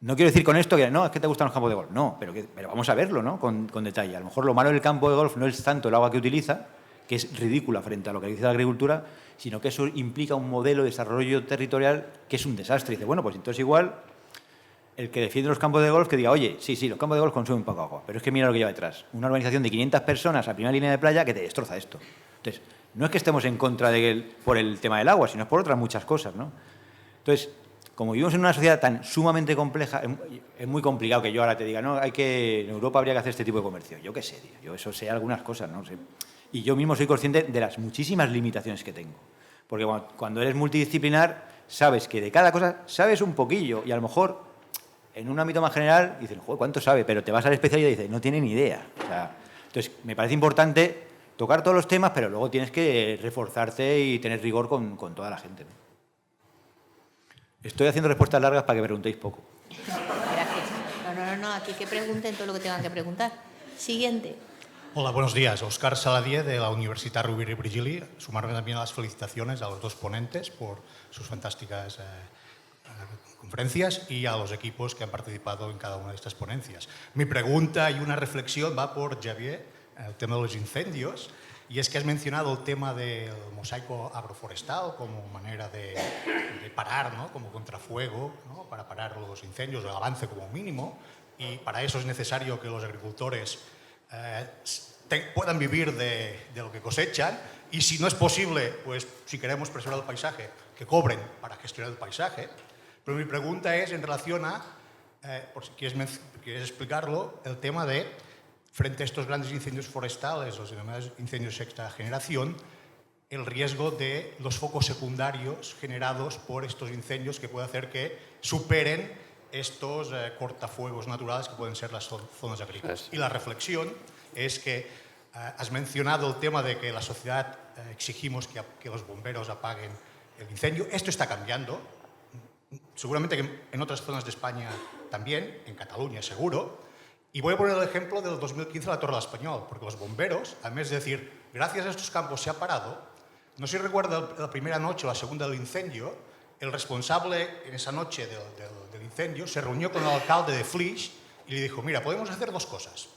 No quiero decir con esto que no, es que te gustan los campos de golf. No, pero vamos a verlo, ¿no? Con detalle. A lo mejor lo malo del campo de golf no es tanto el agua que utiliza, que es ridícula frente a lo que dice la agricultura, sino que eso implica un modelo de desarrollo territorial que es un desastre. Y dice, bueno, pues entonces igual el que defiende los campos de golf que diga, oye, sí, los campos de golf consumen poca agua, pero es que mira lo que lleva detrás. Una urbanización de 500 personas a primera línea de playa que te destroza esto. Entonces, no es que estemos en contra de él por el tema del agua, sino es por otras muchas cosas, ¿no? Entonces, como vivimos en una sociedad tan sumamente compleja, es muy complicado que yo ahora te diga, no, en Europa habría que hacer este tipo de comercio. Yo qué sé, tío, yo eso sé algunas cosas, no sé. Y yo mismo soy consciente de las muchísimas limitaciones que tengo. Porque cuando eres multidisciplinar, sabes que de cada cosa sabes un poquillo y a lo mejor en un ámbito más general dices, joder, ¿cuánto sabe? Pero te vas al especialista y dices, no tiene ni idea. O sea, entonces, me parece importante tocar todos los temas, pero luego tienes que reforzarte y tener rigor con toda la gente, ¿no? Estoy haciendo respuestas largas para que me preguntéis poco. Gracias. No, aquí que pregunten todo lo que tengan que preguntar. Siguiente. Hola, buenos días. Óscar Saladier, de la Universidad Rovira i Virgili. Sumarme también a las felicitaciones a los dos ponentes por sus fantásticas conferencias y a los equipos que han participado en cada una de estas ponencias. Mi pregunta y una reflexión va por Xavier, el tema de los incendios, y es que has mencionado el tema del mosaico agroforestal como manera de parar, ¿no? Como contrafuego, ¿no? Para parar los incendios, el avance como mínimo, y para eso es necesario que los agricultores puedan vivir de lo que cosechan, y si no es posible, pues si queremos preservar el paisaje, que cobren para gestionar el paisaje. Pero mi pregunta es en relación a, por si quieres explicarlo, el tema de, frente a estos grandes incendios forestales, los denominados incendios de sexta generación, el riesgo de los focos secundarios generados por estos incendios que puede hacer que superen estos cortafuegos naturales que pueden ser las zonas agrícolas. Y la reflexión es que has mencionado el tema de que la sociedad exigimos que los bomberos apaguen el incendio. Esto está cambiando. Seguramente que en otras zonas de España también, en Cataluña seguro. Y voy a poner el ejemplo del 2015 de la Torre del Espanyol, porque los bomberos, a vez de decir, gracias a estos campos se ha parado, no sé si recuerda la primera noche o la segunda del incendio, el responsable en esa noche del incendio se reunió con el alcalde de Flix y le dijo, mira, podemos hacer dos cosas.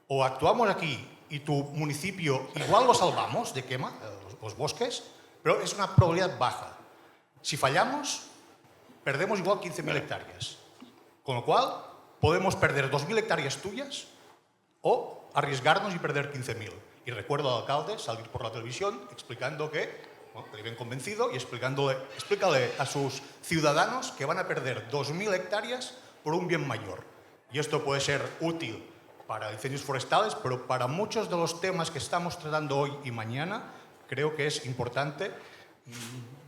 O actuamos aquí y tu municipio igual lo salvamos de quema, los bosques, pero es una probabilidad baja. Si fallamos, perdemos igual 15.000 hectáreas. Con lo cual, podemos perder 2.000 hectáreas tuyas o arriesgarnos y perder 15.000. Y recuerdo al alcalde salir por la televisión explicando que, bueno, le ven convencido y explícale a sus ciudadanos que van a perder 2.000 hectáreas por un bien mayor. Y esto puede ser útil para incendios forestales, pero para muchos de los temas que estamos tratando hoy y mañana, creo que es importante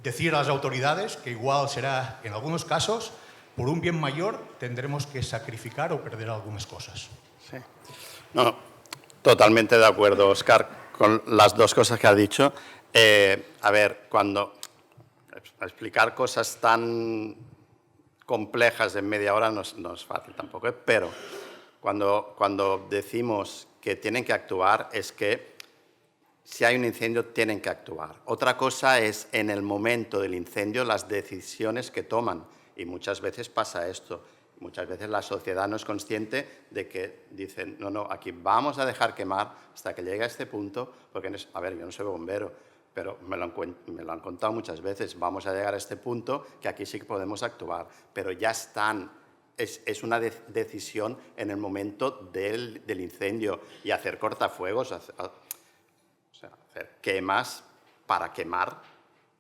decir a las autoridades que igual será, en algunos casos, por un bien mayor tendremos que sacrificar o perder algunas cosas. Sí. No, totalmente de acuerdo, Óscar, con las dos cosas que ha dicho. A ver, cuando explicar cosas tan complejas en media hora no es fácil tampoco, pero cuando decimos que tienen que actuar es que si hay un incendio tienen que actuar. Otra cosa es en el momento del incendio las decisiones que toman. Y muchas veces pasa esto. Muchas veces la sociedad no es consciente de que dicen, no, aquí vamos a dejar quemar hasta que llegue a este punto, porque, a ver, yo no soy bombero, pero me lo han contado muchas veces, vamos a llegar a este punto que aquí sí que podemos actuar, pero ya están, es una decisión en el momento del incendio y hacer cortafuegos, hacer quemas para quemar,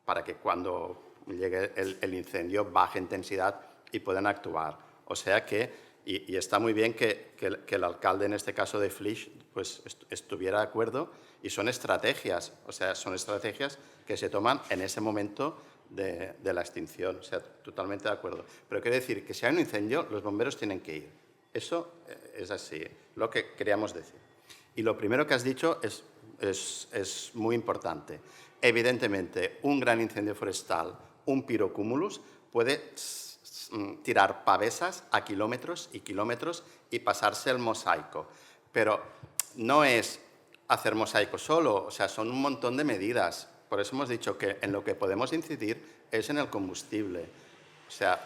para que cuando llegue el incendio, baja intensidad y pueden actuar. O sea que, y está muy bien que el alcalde, en este caso de Flix, pues estuviera de acuerdo, y son estrategias, o sea, son estrategias que se toman en ese momento de la extinción, o sea, totalmente de acuerdo. Pero quiero decir que si hay un incendio, los bomberos tienen que ir. Eso es así, lo que queríamos decir. Y lo primero que has dicho es muy importante. Evidentemente, un gran incendio forestal, un pirocúmulus, puede tirar pavesas a kilómetros y kilómetros y pasarse el mosaico. Pero no es hacer mosaico solo, o sea, son un montón de medidas. Por eso hemos dicho que en lo que podemos incidir es en el combustible. O sea,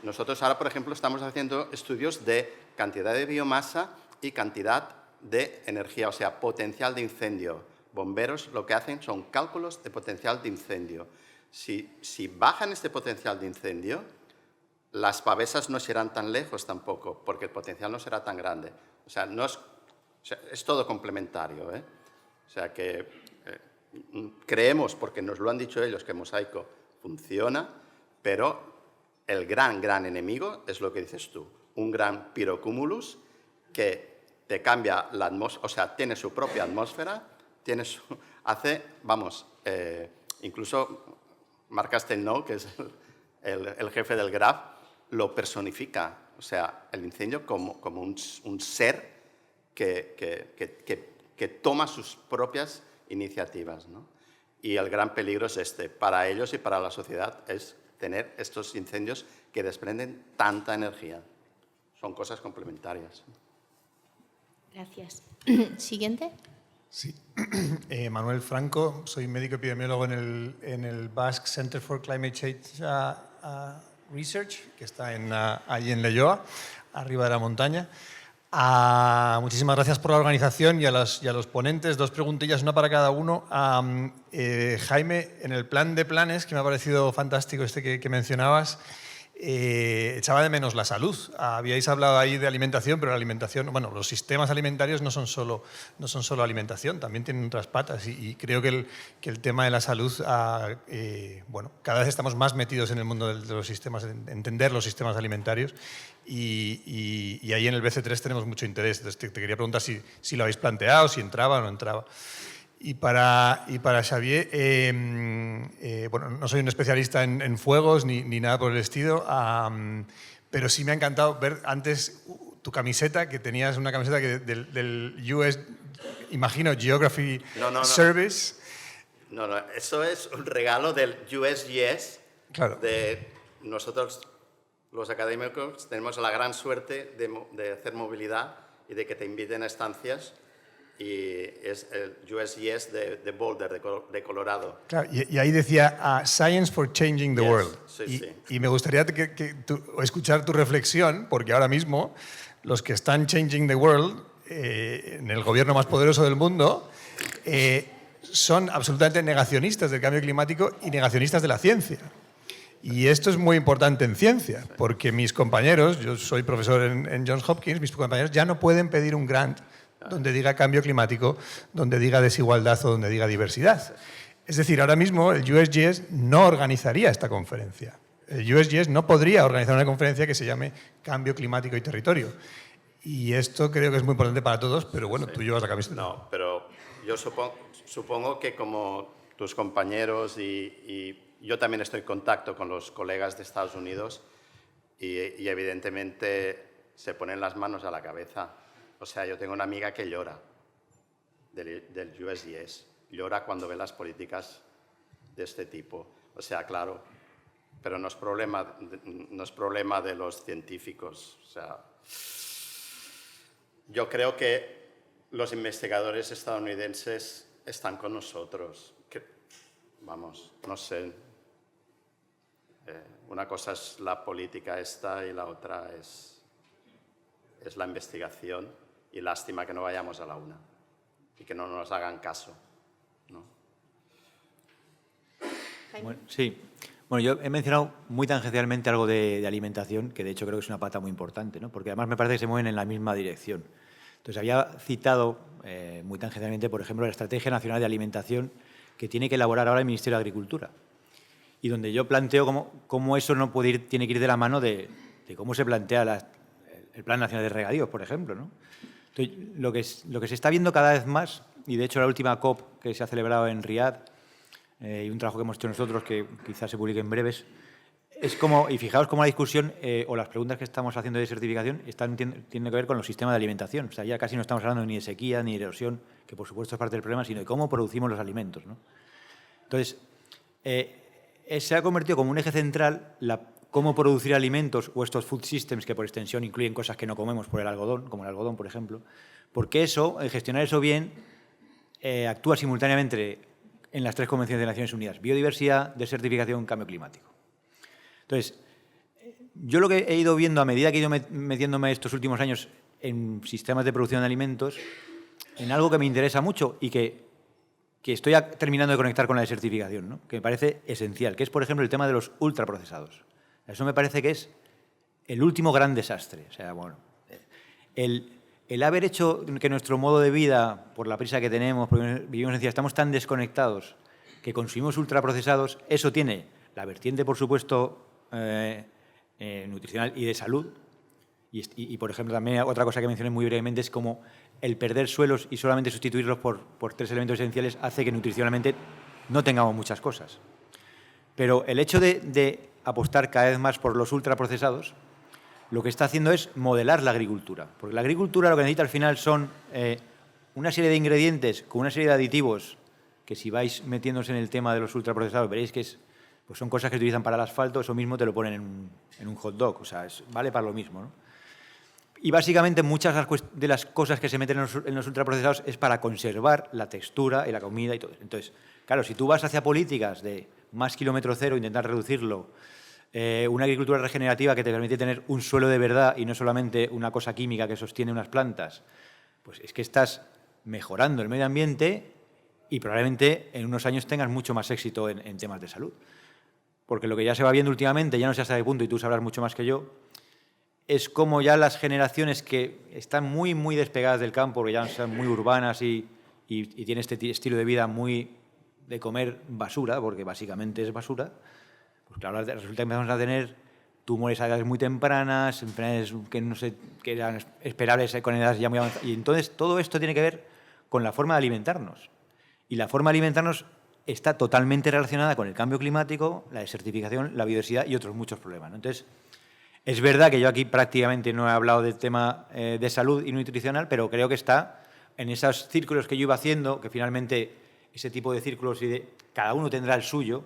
nosotros ahora, por ejemplo, estamos haciendo estudios de cantidad de biomasa y cantidad de energía, o sea, potencial de incendio. bomberos lo que hacen son cálculos de potencial de incendio. Si bajan este potencial de incendio, las pavesas no serán tan lejos tampoco, porque el potencial no será tan grande. O sea, es todo complementario, ¿eh? O sea que creemos, porque nos lo han dicho ellos, que Mosaico funciona, pero el gran enemigo es lo que dices tú, un gran pirocúmulus que te cambia la atmósfera, o sea, tiene su propia atmósfera, incluso Marc Castelnau, que es el jefe del GRAF, lo personifica, o sea, el incendio como un ser que toma sus propias iniciativas, ¿no? Y el gran peligro es para ellos y para la sociedad, es tener estos incendios que desprenden tanta energía. Son cosas complementarias. Gracias. Siguiente. Sí. Manuel Franco, soy médico epidemiólogo en el Basque Center for Climate Change Research, que está allí en Leioa, arriba de la montaña. Muchísimas gracias por la organización y a los ponentes. 2 preguntillas, una para cada uno. Jaime, en el plan de planes, que me ha parecido fantástico que mencionabas, echaba de menos la salud. Habíais hablado ahí de alimentación, pero la alimentación, bueno, los sistemas alimentarios no son solo alimentación, también tienen otras patas y creo que el tema de la salud, bueno, cada vez estamos más metidos en el mundo de los sistemas, en entender los sistemas alimentarios y ahí en el BC3 tenemos mucho interés. Entonces te quería preguntar si lo habéis planteado, si entraba o no entraba. Y para Xavier, bueno, no soy un especialista en fuegos ni nada por el estilo, pero sí me ha encantado ver antes tu camiseta, que tenías una camiseta del US, imagino, Geography Service. No, eso es un regalo del USGS. Claro. De nosotros, los académicos, tenemos la gran suerte de hacer movilidad y de que te inviten a estancias. Y es el USGS de Boulder, de Colorado. Claro, y ahí decía Science for Changing the World. Sí. Y me gustaría escuchar tu reflexión, porque ahora mismo los que están changing the world en el gobierno más poderoso del mundo son absolutamente negacionistas del cambio climático y negacionistas de la ciencia. Y esto es muy importante en ciencia, porque mis compañeros, yo soy profesor en Johns Hopkins, mis compañeros ya no pueden pedir un grant donde diga cambio climático, donde diga desigualdad o donde diga diversidad. Es decir, ahora mismo el USGS no organizaría esta conferencia. El USGS no podría organizar una conferencia que se llame Cambio Climático y Territorio. Y esto creo que es muy importante para todos, pero bueno, tú llevas la camiseta. No, pero yo supongo que como tus compañeros y yo también estoy en contacto con los colegas de Estados Unidos y evidentemente se ponen las manos a la cabeza. O sea, yo tengo una amiga que llora del USGS, llora cuando ve las políticas de este tipo. O sea, claro, pero no es problema de los científicos. O sea, yo creo que los investigadores estadounidenses están con nosotros. Vamos, no sé. Una cosa es la política esta y la otra es la investigación. Y lástima que no vayamos a la una y que no nos hagan caso, ¿no? Bueno, sí. Bueno, yo he mencionado muy tangencialmente algo de alimentación, que de hecho creo que es una pata muy importante, ¿no? Porque además me parece que se mueven en la misma dirección. Entonces, había citado muy tangencialmente, por ejemplo, la Estrategia Nacional de Alimentación que tiene que elaborar ahora el Ministerio de Agricultura y donde yo planteo cómo eso no puede tiene que ir de la mano de cómo se plantea el Plan Nacional de Regadíos, por ejemplo, ¿no? Entonces, lo que se está viendo cada vez más, y de hecho la última COP que se ha celebrado en Riad, y un trabajo que hemos hecho nosotros que quizás se publique en breves, es como, y fijaos cómo la discusión o las preguntas que estamos haciendo de certificación tienen que ver con los sistemas de alimentación. O sea, ya casi no estamos hablando ni de sequía ni de erosión, que por supuesto es parte del problema, sino de cómo producimos los alimentos, ¿no? Entonces, se ha convertido como un eje central cómo producir alimentos o estos food systems que por extensión incluyen cosas que no comemos por el algodón, como el algodón, por ejemplo, porque gestionar eso bien actúa simultáneamente en las 3 convenciones de Naciones Unidas: biodiversidad, desertificación, cambio climático. Entonces, yo lo que he ido viendo a medida que he ido metiéndome estos últimos años en sistemas de producción de alimentos, en algo que me interesa mucho y que que estoy terminando de conectar con la desertificación, ¿no? Que me parece esencial, que es, por ejemplo, el tema de los ultraprocesados. Eso me parece que es el último gran desastre. O sea, bueno, el haber hecho que nuestro modo de vida, por la prisa que tenemos, porque vivimos en ciudad, estamos tan desconectados que consumimos ultraprocesados, eso tiene la vertiente, por supuesto, nutricional y de salud. Y, por ejemplo, también otra cosa que mencioné muy brevemente es como el perder suelos y solamente sustituirlos por 3 elementos esenciales hace que nutricionalmente no tengamos muchas cosas. Pero el hecho de apostar cada vez más por los ultraprocesados, lo que está haciendo es modelar la agricultura. Porque la agricultura lo que necesita al final son una serie de ingredientes con una serie de aditivos que, si vais metiéndose en el tema de los ultraprocesados, veréis que pues son cosas que se utilizan para el asfalto, eso mismo te lo ponen en un hot dog, o sea, vale para lo mismo, ¿no? Y básicamente muchas de las cosas que se meten en los ultraprocesados es para conservar la textura y la comida y todo eso. Entonces, claro, si tú vas hacia políticas de más kilómetro cero, intentar reducirlo, una agricultura regenerativa que te permite tener un suelo de verdad y no solamente una cosa química que sostiene unas plantas, pues es que estás mejorando el medio ambiente y probablemente en unos años tengas mucho más éxito en temas de salud. Porque lo que ya se va viendo últimamente, ya no sé hasta qué punto, y tú sabrás mucho más que yo, es como ya las generaciones que están muy, muy despegadas del campo, porque ya son muy urbanas y tienen este estilo de vida muy de comer basura, porque básicamente es basura, pues claro, resulta que empezamos a tener tumores a edades muy tempranas, enfermedades que no sé, que eran esperables con edades ya muy avanzadas. Y entonces todo esto tiene que ver con la forma de alimentarnos. Y la forma de alimentarnos está totalmente relacionada con el cambio climático, la desertificación, la biodiversidad y otros muchos problemas, ¿no? Entonces, es verdad que yo aquí prácticamente no he hablado del tema de salud y nutricional, pero creo que está en esos círculos que yo iba haciendo, que finalmente ese tipo de círculos cada uno tendrá el suyo.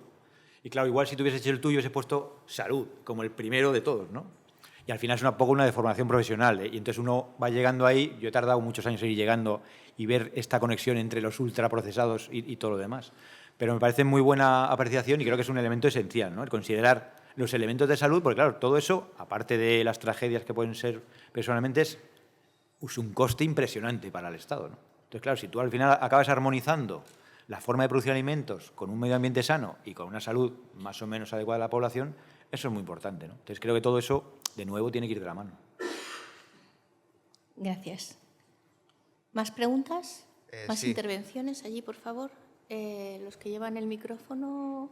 Y claro, igual si tuviese hecho el tuyo, hubiese puesto salud como el primero de todos, ¿no? Y al final es un poco una deformación profesional, ¿eh? Y entonces uno va llegando ahí, yo he tardado muchos años en ir llegando y ver esta conexión entre los ultraprocesados y todo lo demás. Pero me parece muy buena apreciación y creo que es un elemento esencial, ¿no? El considerar los elementos de salud, porque claro, todo eso, aparte de las tragedias que pueden ser personalmente, es un coste impresionante para el Estado, ¿no? Entonces, claro, si tú al final acabas armonizando la forma de producir alimentos con un medio ambiente sano y con una salud más o menos adecuada a la población, eso es muy importante, ¿no? Entonces, creo que todo eso, de nuevo, tiene que ir de la mano. Gracias. ¿Más preguntas? ¿Más sí. intervenciones allí, por favor? Los que llevan el micrófono...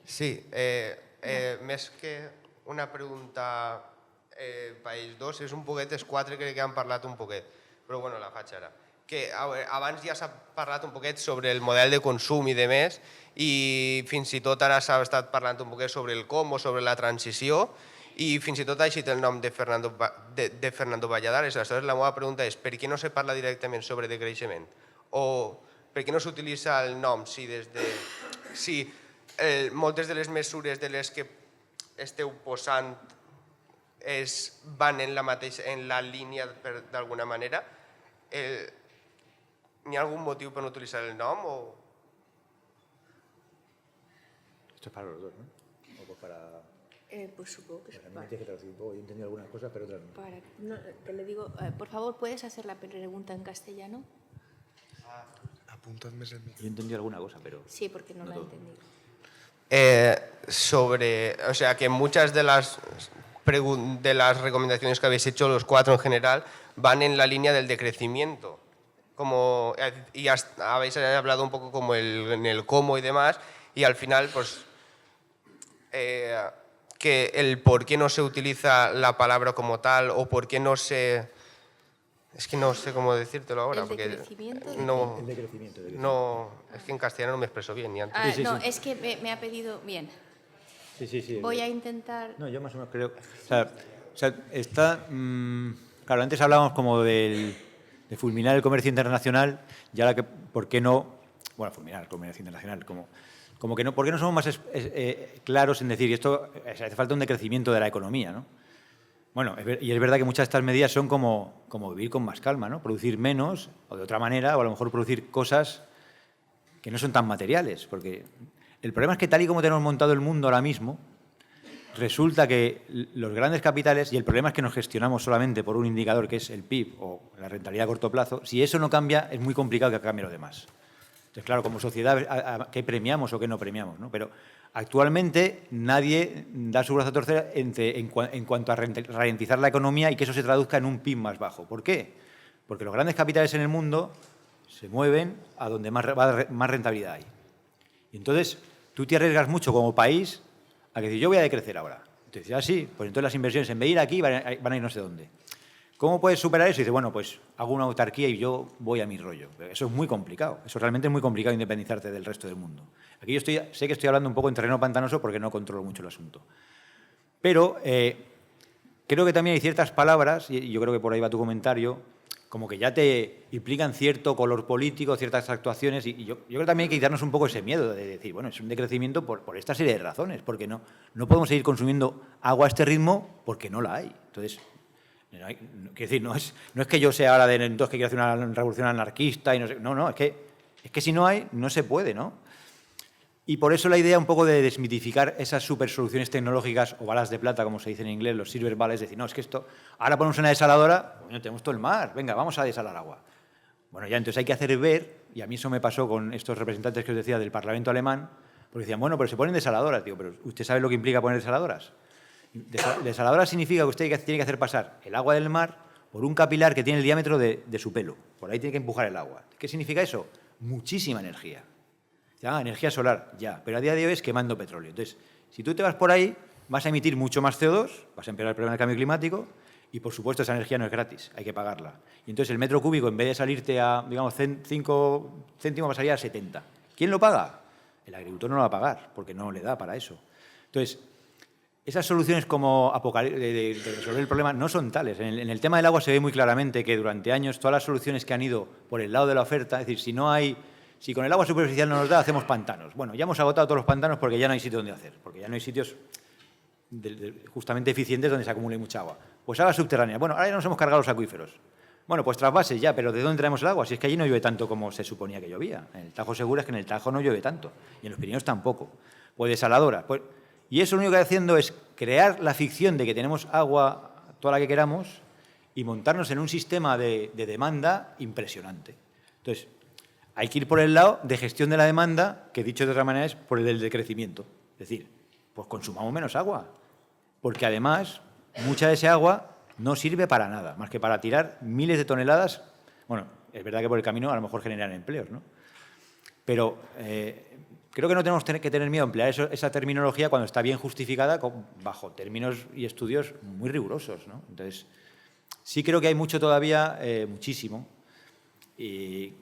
Sí, més que una pregunta per ells dos, és un poquet, els quatre crec que han parlat un poquet, però bueno, la faig ara. Que abans ja s'ha parlat un poquet sobre el model de consum i de més, i fins i tot ara s'ha estat parlant un poquet sobre el com o sobre la transició, i fins i tot ha eixit el nom de Fernando Valladares. Aleshores, la meva pregunta és per què no se parla directament sobre decreixement? O per què no s'utilitza el nom si moltes de les mesures de les que esteu posant van en la línia d'alguna manera? N'hi ha algun motiu per no utilitzar el nom? Esto es para los dos, ¿no? O pues para... Pues supongo que es para mí me tienes que traducir un poco. Yo he entendido algunas cosas, pero otras no. te le digo, por favor, ¿puedes hacer la pregunta en castellano? Apunta't més el micro. Yo he entendido alguna cosa, pero... Sí, porque no la he entendido. O sea, que muchas de las recomendaciones que habéis hecho, los cuatro en general, van en la línea del decrecimiento. Y habéis hablado un poco como en el cómo y demás, y al final, pues, que el por qué no se utiliza la palabra como tal, o por qué no se... Es que no sé cómo decírtelo ahora. ¿El porque decrecimiento? no, El decrecimiento. no, es que en castellano no me expreso bien ni antes. Sí, no, sí. es que me ha pedido... Bien, Sí. voy a intentar... No, yo más o menos creo... O sea está... claro, antes hablábamos como de fulminar el comercio internacional y ahora que, ¿por qué no? Bueno, fulminar el comercio internacional, como que no, ¿por qué no somos más claros en decir, esto hace falta un decrecimiento de la economía, ¿no? Bueno, y es verdad que muchas de estas medidas son como vivir con más calma, ¿no? Producir menos o de otra manera, o a lo mejor producir cosas que no son tan materiales, porque el problema es que tal y como tenemos montado el mundo ahora mismo, resulta que los grandes capitales, y el problema es que nos gestionamos solamente por un indicador que es el PIB o la rentabilidad a corto plazo, si eso no cambia, es muy complicado que cambie lo demás. Entonces, claro, como sociedad, ¿qué premiamos o qué no premiamos, ¿no? Pero actualmente nadie da su brazo a torcer en cuanto a ralentizar la economía y que eso se traduzca en un PIB más bajo. ¿Por qué? Porque los grandes capitales en el mundo se mueven a donde más rentabilidad hay. Y entonces, tú te arriesgas mucho como país a que dices, yo voy a decrecer ahora. Te dices, sí, pues entonces las inversiones en vez de ir aquí van a ir no sé dónde. ¿Cómo puedes superar eso? Y dices, bueno, pues hago una autarquía y yo voy a mi rollo. Eso es muy complicado. Eso realmente es muy complicado independizarte del resto del mundo. Aquí yo sé que estoy hablando un poco en terreno pantanoso porque no controlo mucho el asunto. Pero creo que también hay ciertas palabras, y yo creo que por ahí va tu comentario, como que ya te implican cierto color político, ciertas actuaciones, y yo creo que también hay que quitarnos un poco ese miedo de decir, bueno, es un decrecimiento por esta serie de razones, porque no podemos seguir consumiendo agua a este ritmo porque no la hay. Entonces, quiero decir, no es que yo sea ahora de entonces que quiero hacer una revolución anarquista, y no, es que si no hay, no se puede, ¿no? Y por eso la idea un poco de desmitificar esas super soluciones tecnológicas o balas de plata, como se dice en inglés, los silver bullets, es decir, no, es que esto, ahora ponemos una desaladora, bueno, tenemos todo el mar, venga, vamos a desalar agua. Bueno, ya entonces hay que hacer ver, y a mí eso me pasó con estos representantes que os decía del Parlamento alemán, porque decían, bueno, pero se ponen desaladoras, digo, pero ¿usted sabe lo que implica poner desaladoras? Desaladoras significa que usted tiene que hacer pasar el agua del mar por un capilar que tiene el diámetro de su pelo, por ahí tiene que empujar el agua. ¿Qué significa eso? Muchísima energía. Energía solar, ya, pero a día de hoy es quemando petróleo. Entonces, si tú te vas por ahí, vas a emitir mucho más CO2, vas a empeorar el problema del cambio climático y, por supuesto, esa energía no es gratis, hay que pagarla. Y entonces el metro cúbico, en vez de salirte a, digamos, 5 céntimos, va a salir a 70. ¿Quién lo paga? El agricultor no lo va a pagar, porque no le da para eso. Entonces, esas soluciones como de resolver el problema no son tales. En el tema del agua se ve muy claramente que durante años todas las soluciones que han ido por el lado de la oferta, es decir, si con el agua superficial no nos da, hacemos pantanos. Bueno, ya hemos agotado todos los pantanos porque ya no hay sitio donde hacer, porque ya no hay sitios justamente eficientes donde se acumule mucha agua. Pues agua subterránea. Bueno, ahora ya nos hemos cargado los acuíferos. Bueno, pues trasvases ya, pero ¿de dónde traemos el agua? Si es que allí no llueve tanto como se suponía que llovía. En el Tajo Segura es que en el Tajo no llueve tanto, y en los Pirineos tampoco. Pues desaladoras. Y eso lo único que está haciendo es crear la ficción de que tenemos agua toda la que queramos y montarnos en un sistema de demanda impresionante. Entonces, hay que ir por el lado de gestión de la demanda, que dicho de otra manera es por el del decrecimiento. Es decir, pues consumamos menos agua, porque además mucha de ese agua no sirve para nada, más que para tirar miles de toneladas. Bueno, es verdad que por el camino a lo mejor generan empleos, ¿no? Pero creo que no tenemos que tener miedo a emplear esa terminología cuando está bien justificada bajo términos y estudios muy rigurosos, ¿no? Entonces, sí creo que hay mucho todavía, muchísimo, y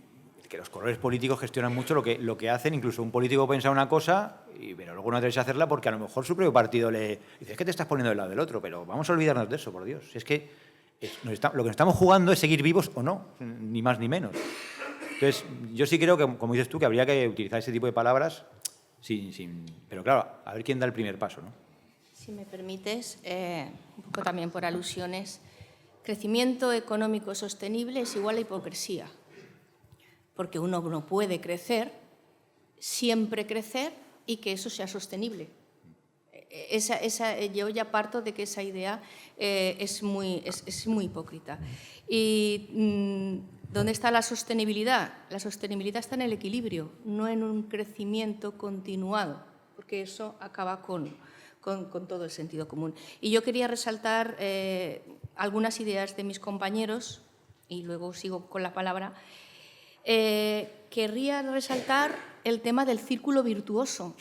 que los colores políticos gestionan mucho lo que hacen. Incluso un político piensa una cosa, pero luego no atreves a hacerla porque a lo mejor su propio partido le dice, es que te estás poniendo del lado del otro, pero vamos a olvidarnos de eso, por Dios. Si es que lo que nos estamos jugando es seguir vivos o no, ni más ni menos. Entonces, yo sí creo que, como dices tú, que habría que utilizar ese tipo de palabras, pero claro, a ver quién da el primer paso, ¿no? Si me permites, un poco también por alusiones, crecimiento económico sostenible es igual a hipocresía. Porque uno no puede siempre crecer y que eso sea sostenible. Yo ya parto de que esa idea es muy hipócrita. ¿Y dónde está la sostenibilidad? La sostenibilidad está en el equilibrio, no en un crecimiento continuado, porque eso acaba con todo el sentido común. Y yo quería resaltar algunas ideas de mis compañeros, y luego sigo con la palabra. Querría resaltar el tema del círculo virtuoso.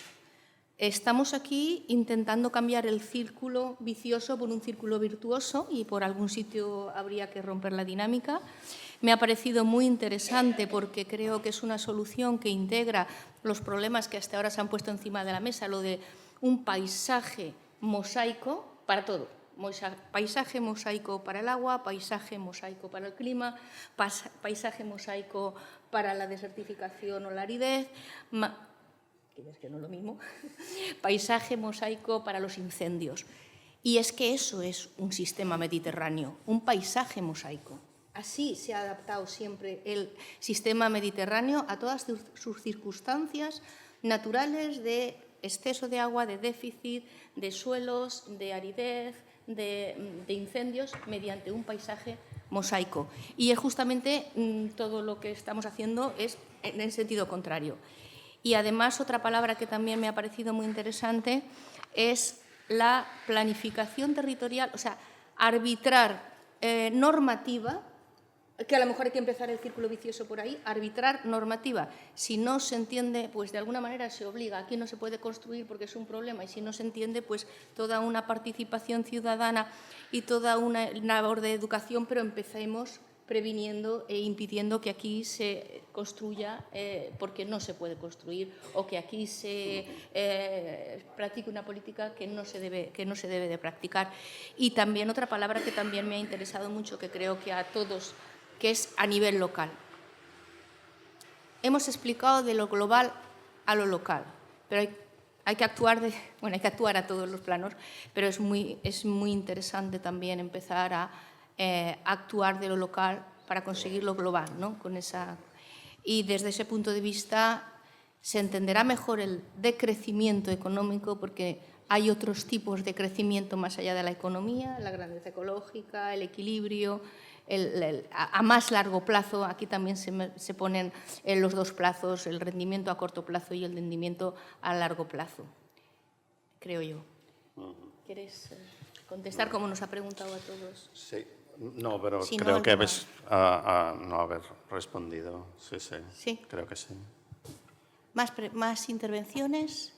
Estamos aquí intentando cambiar el círculo vicioso por un círculo virtuoso y por algún sitio habría que romper la dinámica. Me ha parecido muy interesante porque creo que es una solución que integra los problemas que hasta ahora se han puesto encima de la mesa, lo de un paisaje mosaico para todo. Paisaje mosaico para el agua, paisaje mosaico para el clima, paisaje mosaico para la desertificación o la aridez, que es que no es lo mismo, paisaje mosaico para los incendios. Y es que eso es un sistema mediterráneo, un paisaje mosaico. Así se ha adaptado siempre el sistema mediterráneo a todas sus circunstancias naturales de exceso de agua, de déficit, de suelos, de aridez, de incendios, mediante un paisaje mosaico. Y es justamente todo lo que estamos haciendo es en el sentido contrario. Y además, otra palabra que también me ha parecido muy interesante es la planificación territorial, o sea, arbitrar normativa, que a lo mejor hay que empezar el círculo vicioso por ahí, arbitrar normativa. Si no se entiende, pues de alguna manera se obliga. Aquí no se puede construir porque es un problema, y si no se entiende, pues toda una participación ciudadana y toda una labor de educación, pero empecemos previniendo e impidiendo que aquí se construya porque no se puede construir, o que aquí se practique una política que no se debe de practicar. Y también otra palabra que también me ha interesado mucho, que creo que a todos, que es a nivel local. Hemos explicado de lo global a lo local, pero hay que actuar hay que actuar a todos los planos, pero es muy interesante también empezar a actuar de lo local para conseguir lo global, ¿no? Y desde ese punto de vista se entenderá mejor el decrecimiento económico, porque hay otros tipos de crecimiento más allá de la economía, la grandeza ecológica, el equilibrio, a más largo plazo. Aquí también se ponen los dos plazos, el rendimiento a corto plazo y el rendimiento a largo plazo, creo yo. ¿Quieres contestar como nos ha preguntado a todos? Sí. No, pero si creo no, que no haber respondido. Sí, sí. ¿Sí? Creo que sí. ¿Más intervenciones?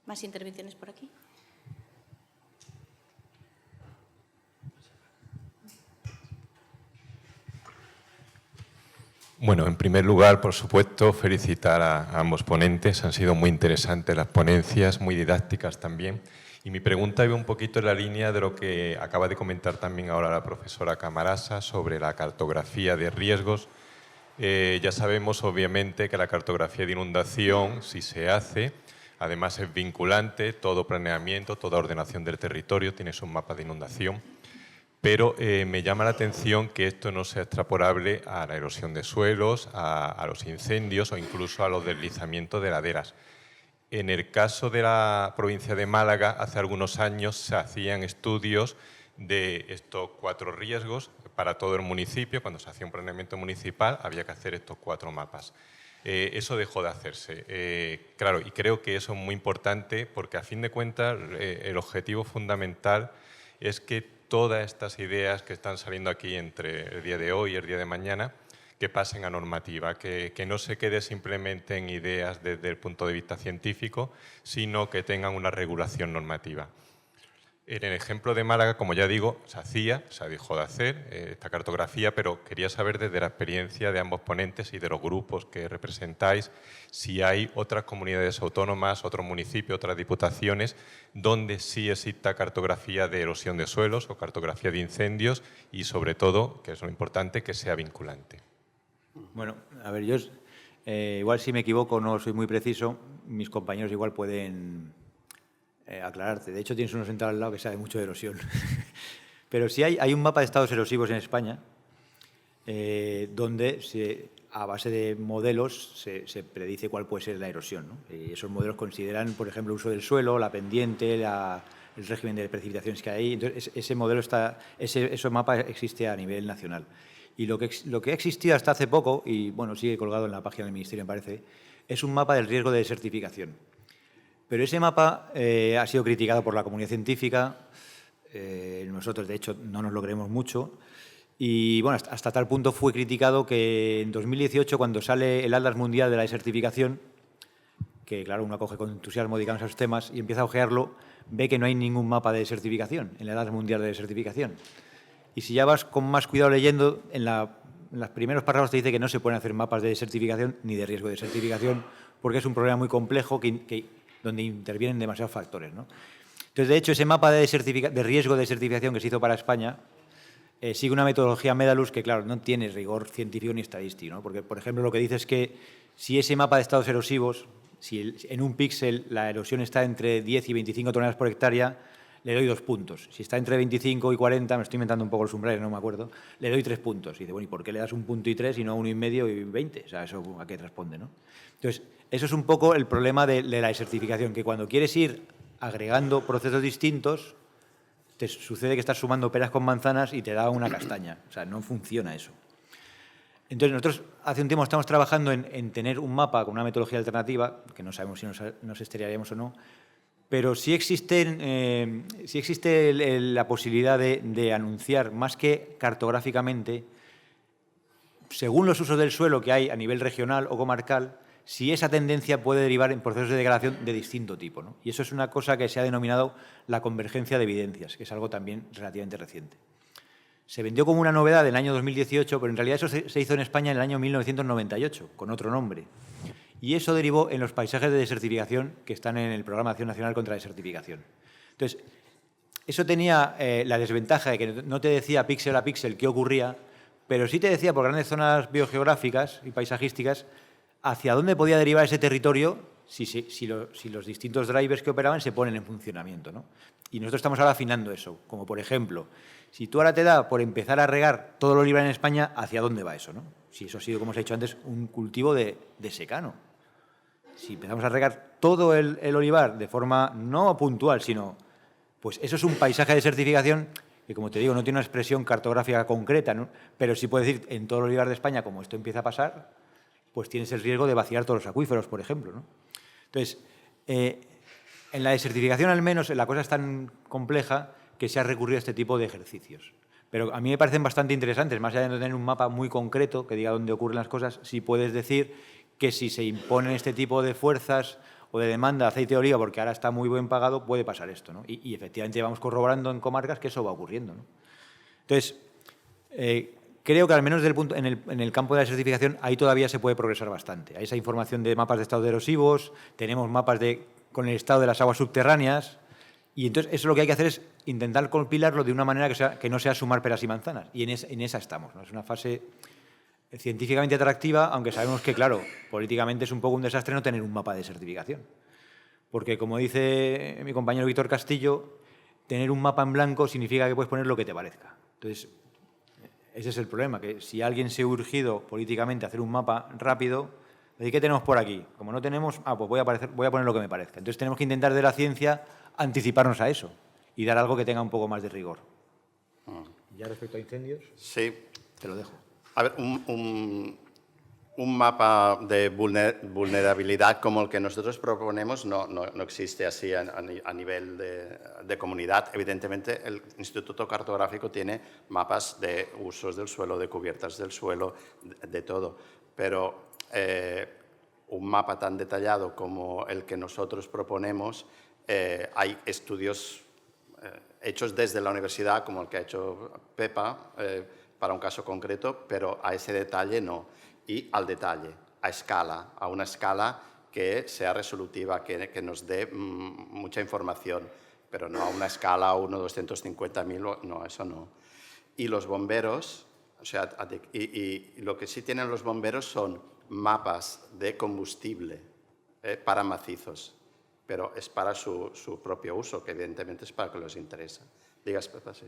¿Más intervenciones por aquí? Bueno, en primer lugar, por supuesto, felicitar a ambos ponentes. Han sido muy interesantes las ponencias, muy didácticas también. Y mi pregunta iba un poquito en la línea de lo que acaba de comentar también ahora la profesora Camarasa sobre la cartografía de riesgos. Ya sabemos, obviamente, que la cartografía de inundación, si se hace, además es vinculante, todo planeamiento, toda ordenación del territorio tiene un mapa de inundación. Pero me llama la atención que esto no sea extrapolable a la erosión de suelos, a los incendios o incluso a los deslizamientos de laderas. En el caso de la provincia de Málaga, hace algunos años se hacían estudios de estos 4 riesgos para todo el municipio. Cuando se hacía un planeamiento municipal había que hacer estos 4 mapas. Eso dejó de hacerse. Claro, y creo que eso es muy importante porque a fin de cuentas el objetivo fundamental es que todas estas ideas que están saliendo aquí entre el día de hoy y el día de mañana, que pasen a normativa, que no se quede simplemente en ideas desde el punto de vista científico, sino que tengan una regulación normativa. En el ejemplo de Málaga, como ya digo, se dejó de hacer esta cartografía, pero quería saber desde la experiencia de ambos ponentes y de los grupos que representáis, si hay otras comunidades autónomas, otros municipios, otras diputaciones, donde sí exista cartografía de erosión de suelos o cartografía de incendios y, sobre todo, que es lo importante, que sea vinculante. Bueno, a ver, yo igual si me equivoco, no soy muy preciso, mis compañeros igual pueden aclararte. De hecho, tienes uno sentado al lado que sabe mucho de erosión. Pero sí hay un mapa de estados erosivos en España donde a base de modelos se predice cuál puede ser la erosión, ¿no? Y esos modelos consideran, por ejemplo, el uso del suelo, la pendiente, el régimen de precipitaciones que hay. Entonces, ese mapa existe a nivel nacional. Y lo que ha existido hasta hace poco, y bueno, sigue colgado en la página del Ministerio, me parece, es un mapa del riesgo de desertificación. Pero ese mapa ha sido criticado por la comunidad científica. Nosotros, de hecho, no nos lo creemos mucho. Y bueno, hasta tal punto fue criticado que en 2018, cuando sale el Atlas Mundial de la Desertificación, que claro, uno acoge con entusiasmo, digamos, a esos temas, y empieza a ojearlo, ve que no hay ningún mapa de desertificación en el Atlas Mundial de Desertificación. Y si ya vas con más cuidado leyendo, en los primeros párrafos te dice que no se pueden hacer mapas de desertificación ni de riesgo de desertificación, porque es un problema muy complejo donde intervienen demasiados factores, ¿no? Entonces, de hecho, ese mapa de riesgo de desertificación que se hizo para España sigue una metodología Medalus que, claro, no tiene rigor científico ni estadístico, ¿no? Porque, por ejemplo, lo que dice es que si ese mapa de estados erosivos, si en un píxel la erosión está entre 10 y 25 toneladas por hectárea, le doy 2 puntos. Si está entre 25 y 40, me estoy inventando un poco los umbrales, no me acuerdo, le doy 3 puntos. Y dice, bueno, ¿y por qué le das 1 punto y 3 y no 1,5 y 20? O sea, ¿eso a qué responde, no? Entonces, eso es un poco el problema de la desertificación, que cuando quieres ir agregando procesos distintos, te sucede que estás sumando peras con manzanas y te da una castaña. O sea, no funciona eso. Entonces, nosotros hace un tiempo estamos trabajando en tener un mapa con una metodología alternativa, que no sabemos si nos estrellaríamos o no, pero sí existe la posibilidad de anunciar, más que cartográficamente, según los usos del suelo que hay a nivel regional o comarcal, si esa tendencia puede derivar en procesos de degradación de distinto tipo, ¿no? Y eso es una cosa que se ha denominado la convergencia de evidencias, que es algo también relativamente reciente. Se vendió como una novedad en el año 2018, pero en realidad eso se hizo en España en el año 1998, con otro nombre. Y eso derivó en los paisajes de desertificación que están en el Programa de Acción Nacional contra la Desertificación. Entonces, eso tenía la desventaja de que no te decía píxel a píxel qué ocurría, pero sí te decía por grandes zonas biogeográficas y paisajísticas hacia dónde podía derivar ese territorio si los distintos drivers que operaban se ponen en funcionamiento, ¿no? Y nosotros estamos ahora afinando eso, como por ejemplo, si tú ahora te da por empezar a regar todo el olivar en España, ¿hacia dónde va eso, no? Si eso ha sido, como os he dicho antes, un cultivo de secano. Si empezamos a regar todo el olivar de forma no puntual, sino, pues eso es un paisaje de desertificación que, como te digo, no tiene una expresión cartográfica concreta, ¿no? Pero sí puedes decir, en todo el olivar de España, como esto empieza a pasar, pues tienes el riesgo de vaciar todos los acuíferos, por ejemplo, ¿no? Entonces, en la desertificación al menos la cosa es tan compleja que se ha recurrido a este tipo de ejercicios. Pero a mí me parecen bastante interesantes, más allá de no tener un mapa muy concreto que diga dónde ocurren las cosas, sí puedes decir que si se imponen este tipo de fuerzas o de demanda de aceite de oliva, porque ahora está muy bien pagado, puede pasar esto, ¿no? Y efectivamente vamos corroborando en comarcas que eso va ocurriendo, ¿no? Entonces, creo que al menos en el campo de la desertificación ahí todavía se puede progresar bastante. Hay esa información de mapas de estado de erosivos, tenemos mapas con el estado de las aguas subterráneas, y entonces eso lo que hay que hacer es intentar compilarlo de una manera que no sea sumar peras y manzanas. Y en esa estamos, ¿no? Es una fase científicamente atractiva, aunque sabemos que, claro, políticamente es un poco un desastre no tener un mapa de desertificación. Porque, como dice mi compañero Víctor Castillo, tener un mapa en blanco significa que puedes poner lo que te parezca. Entonces, ese es el problema, que si alguien se ha urgido políticamente a hacer un mapa rápido, ¿y qué tenemos por aquí? Como no tenemos, pues voy a poner lo que me parezca. Entonces tenemos que intentar de la ciencia anticiparnos a eso y dar algo que tenga un poco más de rigor. Ya respecto a incendios, sí, te lo dejo. A ver, un mapa de vulnerabilidad como el que nosotros proponemos no existe así a nivel de comunidad. Evidentemente, el Instituto Cartográfico tiene mapas de usos del suelo, de cubiertas del suelo, de todo. Pero un mapa tan detallado como el que nosotros proponemos, hay estudios hechos desde la universidad, como el que ha hecho Pepa, para un caso concreto, pero a ese detalle no. Y al detalle, a escala, a una escala que sea resolutiva, que nos dé mucha información, pero no a una escala 1/250.000, no, eso no. Y los bomberos, o sea, y lo que sí tienen los bomberos son mapas de combustible para macizos, pero es para su propio uso, que evidentemente es para que les interesa. Digas, Pepa, sí.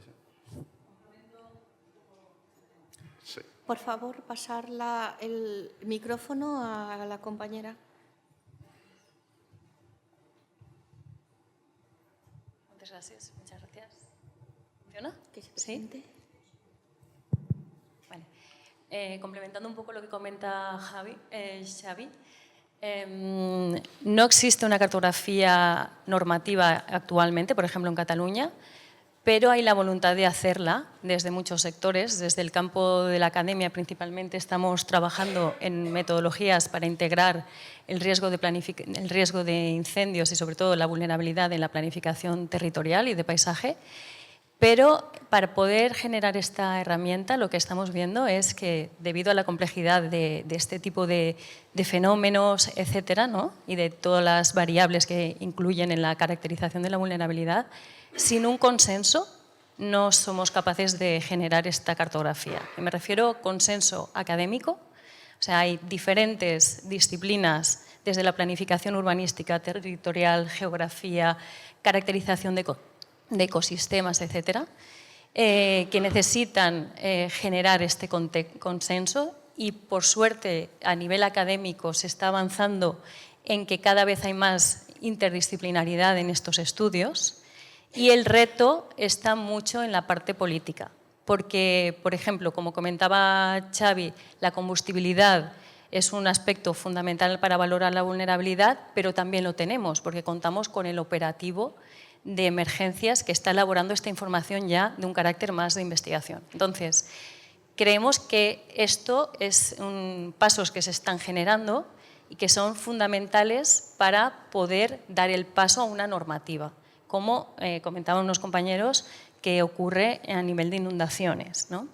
Sí. Por favor, pasar el micrófono a la compañera. Muchas gracias. ¿Funciona? Que se presente. ¿Sí? Vale. Complementando un poco lo que comenta Xavi, no existe una cartografía normativa actualmente, por ejemplo en Cataluña, pero hay la voluntad de hacerla desde muchos sectores. Desde el campo de la academia principalmente estamos trabajando en metodologías para integrar el riesgo de incendios y sobre todo la vulnerabilidad en la planificación territorial y de paisaje. Pero para poder generar esta herramienta lo que estamos viendo es que debido a la complejidad de este tipo de fenómenos, etcétera, ¿no? Y de todas las variables que incluyen en la caracterización de la vulnerabilidad, sin un consenso no somos capaces de generar esta cartografía. Y me refiero a consenso académico, o sea, hay diferentes disciplinas desde la planificación urbanística, territorial, geografía, caracterización de ecosistemas, etcétera, que necesitan generar este consenso y, por suerte, a nivel académico se está avanzando en que cada vez hay más interdisciplinaridad en estos estudios, y el reto está mucho en la parte política, porque, por ejemplo, como comentaba Xavi, la combustibilidad es un aspecto fundamental para valorar la vulnerabilidad, pero también lo tenemos, porque contamos con el operativo de emergencias que está elaborando esta información ya de un carácter más de investigación. Entonces, creemos que esto es pasos que se están generando y que son fundamentales para poder dar el paso a una normativa, como comentaban unos compañeros, que ocurre a nivel de inundaciones, ¿no?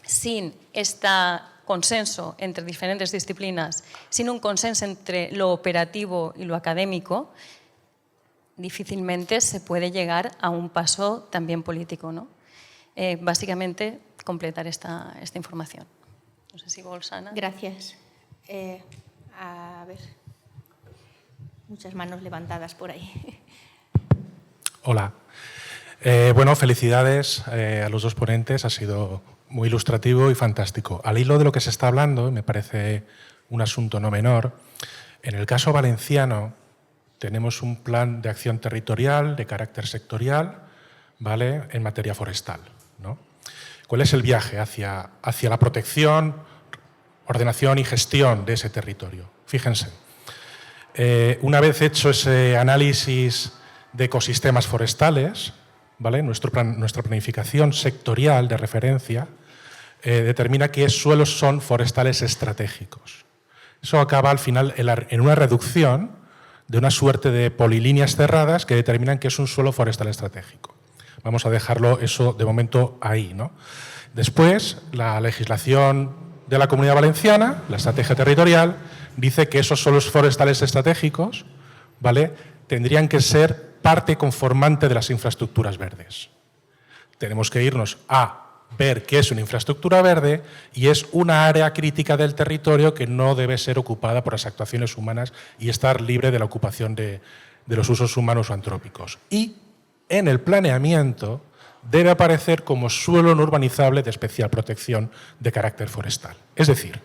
Sin este consenso entre diferentes disciplinas, sin un consenso entre lo operativo y lo académico, difícilmente se puede llegar a un paso también político, ¿no? Básicamente, completar esta información. No sé si Bolsana. Gracias. A ver, muchas manos levantadas por ahí. Hola. Bueno, felicidades a los dos ponentes, ha sido muy ilustrativo y fantástico. Al hilo de lo que se está hablando, me parece un asunto no menor, en el caso valenciano tenemos un plan de acción territorial de carácter sectorial, ¿vale?, en materia forestal, ¿no? ¿Cuál es el viaje hacia la protección, ordenación y gestión de ese territorio? Fíjense, una vez hecho ese análisis de ecosistemas forestales, ¿vale?, nuestra planificación sectorial de referencia determina qué suelos son forestales estratégicos. Eso acaba al final en una reducción de una suerte de polilíneas cerradas que determinan qué es un suelo forestal estratégico. Vamos a dejarlo eso de momento ahí, ¿no? Después, la legislación de la Comunidad Valenciana, la estrategia territorial, dice que esos suelos forestales estratégicos, ¿vale?, tendrían que ser parte conformante de las infraestructuras verdes. Tenemos que irnos a ver qué es una infraestructura verde, y es una área crítica del territorio que no debe ser ocupada por las actuaciones humanas y estar libre de la ocupación de los usos humanos o antrópicos. Y en el planeamiento debe aparecer como suelo no urbanizable de especial protección de carácter forestal. Es decir,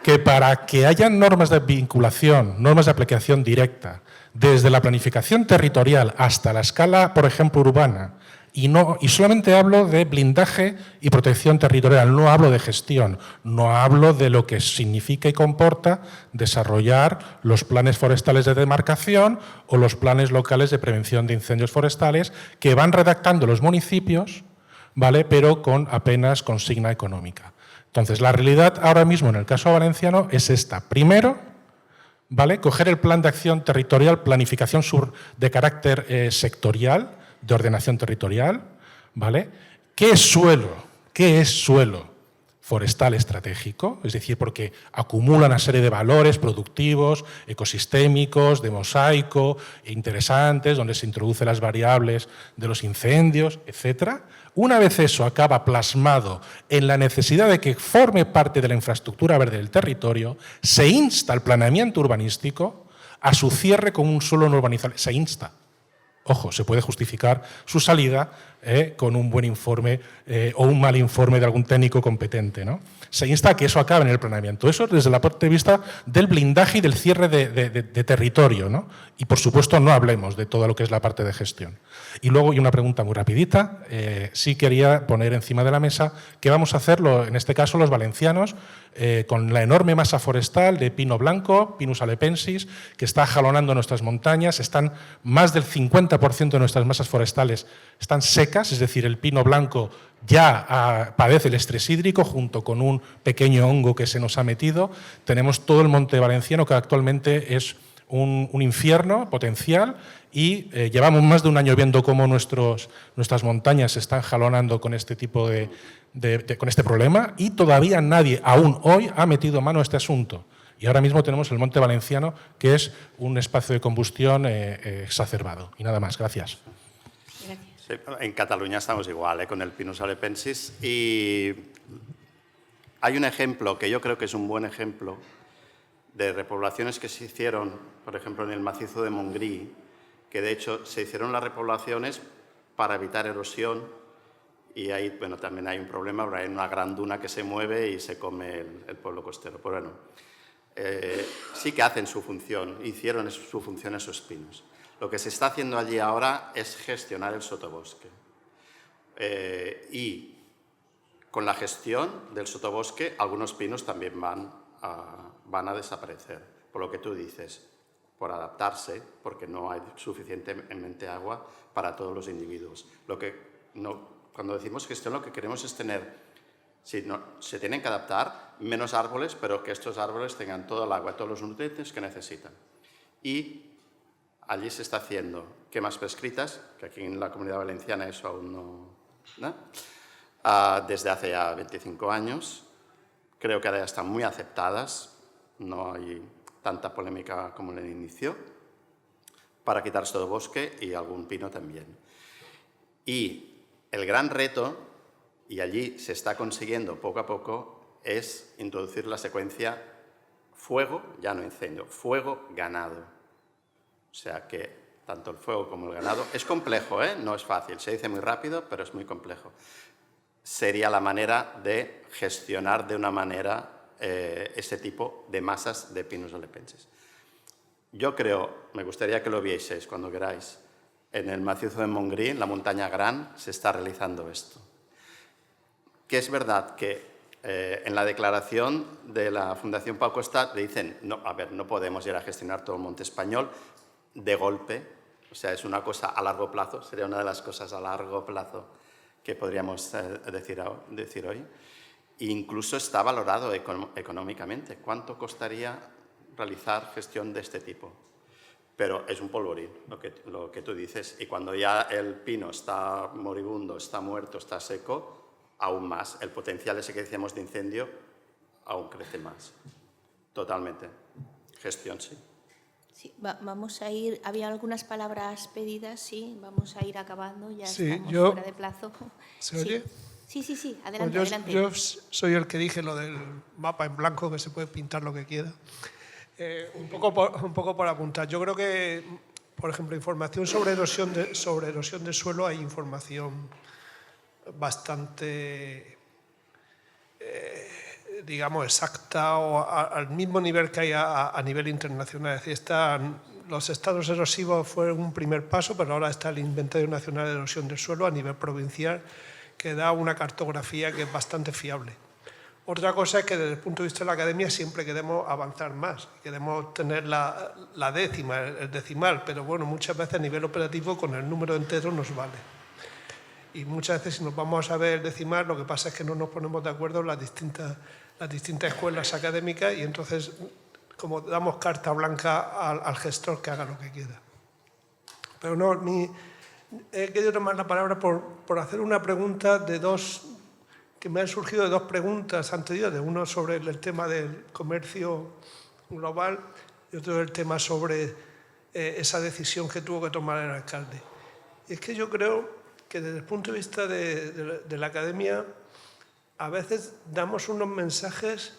que para que haya normas de vinculación, normas de aplicación directa, desde la planificación territorial hasta la escala, por ejemplo, urbana, y solamente hablo de blindaje y protección territorial, no hablo de gestión, no hablo de lo que significa y comporta desarrollar los planes forestales de demarcación o los planes locales de prevención de incendios forestales que van redactando los municipios, ¿vale?, pero con apenas consigna económica. Entonces, la realidad ahora mismo en el caso valenciano es esta. Primero, ¿vale?, coger el plan de acción territorial, planificación de carácter sectorial, de ordenación territorial, ¿vale? ¿Qué es suelo? ¿Qué es suelo forestal estratégico? Es decir, porque acumula una serie de valores productivos, ecosistémicos, de mosaico, interesantes, donde se introducen las variables de los incendios, etcétera. Una vez eso acaba plasmado en la necesidad de que forme parte de la infraestructura verde del territorio, se insta al planeamiento urbanístico a su cierre como un suelo no urbanizable. Se insta. Ojo, se puede justificar su salida con un buen informe o un mal informe de algún técnico competente, ¿no? Se insta a que eso acabe en el planeamiento. Eso desde el punto de vista del blindaje y del cierre de territorio, ¿no? Y, por supuesto, no hablemos de todo lo que es la parte de gestión. Y luego, y una pregunta muy rapidita, sí quería poner encima de la mesa qué vamos a hacer, en este caso, los valencianos, con la enorme masa forestal de pino blanco, Pinus alepensis, que está jalonando nuestras montañas. Más del 50% de nuestras masas forestales están secas, es decir, el pino blanco ya padece el estrés hídrico junto con un pequeño hongo que se nos ha metido. Tenemos todo el monte valenciano, que actualmente es un infierno potencial, y llevamos más de un año viendo cómo nuestras montañas se están jalonando con este tipo con este problema, y todavía nadie, aún hoy, ha metido mano a este asunto. Y ahora mismo tenemos el monte valenciano, que es un espacio de combustión exacerbado. Y nada más, gracias. Sí, en Cataluña estamos igual, con el Pinus alepensis, y hay un ejemplo que yo creo que es un buen ejemplo de repoblaciones que se hicieron, por ejemplo, en el macizo de Montgrí, que de hecho se hicieron las repoblaciones para evitar erosión, y ahí bueno, también hay un problema, porque hay una gran duna que se mueve y se come el pueblo costero. Pero bueno, sí que hacen su función, hicieron su función esos pinos. Lo que se está haciendo allí ahora es gestionar el sotobosque. Y con la gestión del sotobosque, algunos pinos también van a desaparecer, por lo que tú dices, por adaptarse, porque no hay suficientemente agua para todos los individuos. Cuando decimos gestión, lo que queremos es tener, se tienen que adaptar, menos árboles, pero que estos árboles tengan todo el agua, todos los nutrientes que necesitan. Y allí se está haciendo quemas prescritas, que aquí en la Comunidad Valenciana eso aún no, desde hace ya 25 años. Creo que ahora ya están muy aceptadas, no hay tanta polémica como en el inicio, para quitar todo bosque y algún pino también. Y el gran reto, y allí se está consiguiendo poco a poco, es introducir la secuencia fuego, ya no incendio, fuego, ganado. O sea que tanto el fuego como el ganado es complejo, no es fácil, se dice muy rápido, pero es muy complejo. Sería la manera de gestionar de una manera ese tipo de masas de pinos olepenses. Yo creo, me gustaría que lo vieseis cuando queráis, en el macizo de Montgrí, en la montaña Gran, se está realizando esto. Que es verdad que en la declaración de la Fundación Pau Costa le dicen, no, a ver, no podemos ir a gestionar todo el monte español de golpe, o sea, es una cosa a largo plazo, sería una de las cosas a largo plazo que podríamos decir hoy. Incluso está valorado económicamente. ¿Cuánto costaría realizar gestión de este tipo? Pero es un polvorín, lo que tú dices. Y cuando ya el pino está moribundo, está muerto, está seco, aún más. El potencial ese que decíamos de incendio aún crece más. Totalmente. Gestión, sí. Sí, vamos a ir, había algunas palabras pedidas, sí, vamos a ir acabando, ya sí, estamos fuera de plazo. ¿Se oye? Sí, adelante, Pues adelante. Yo soy el que dije lo del mapa en blanco, que se puede pintar lo que quiera. Un poco por apuntar. Yo creo que, por ejemplo, información sobre erosión de suelo, hay información bastante, digamos, exacta o al mismo nivel que hay a nivel internacional. Es decir, los estados erosivos fueron un primer paso, pero ahora está el Inventario Nacional de Erosión del Suelo a nivel provincial, que da una cartografía que es bastante fiable. Otra cosa es que desde el punto de vista de la academia siempre queremos avanzar más, queremos tener la décima, el decimal, pero bueno, muchas veces a nivel operativo con el número entero nos vale. Y muchas veces si nos vamos a ver el decimal, lo que pasa es que no nos ponemos de acuerdo las distintas escuelas académicas y entonces como damos carta blanca al gestor que haga lo que quiera. Pero no, he querido tomar la palabra por hacer una pregunta que me han surgido de dos preguntas anteriores, uno sobre el tema del comercio global y otro el tema sobre esa decisión que tuvo que tomar el alcalde. Y es que yo creo que desde el punto de vista de la academia a veces damos unos mensajes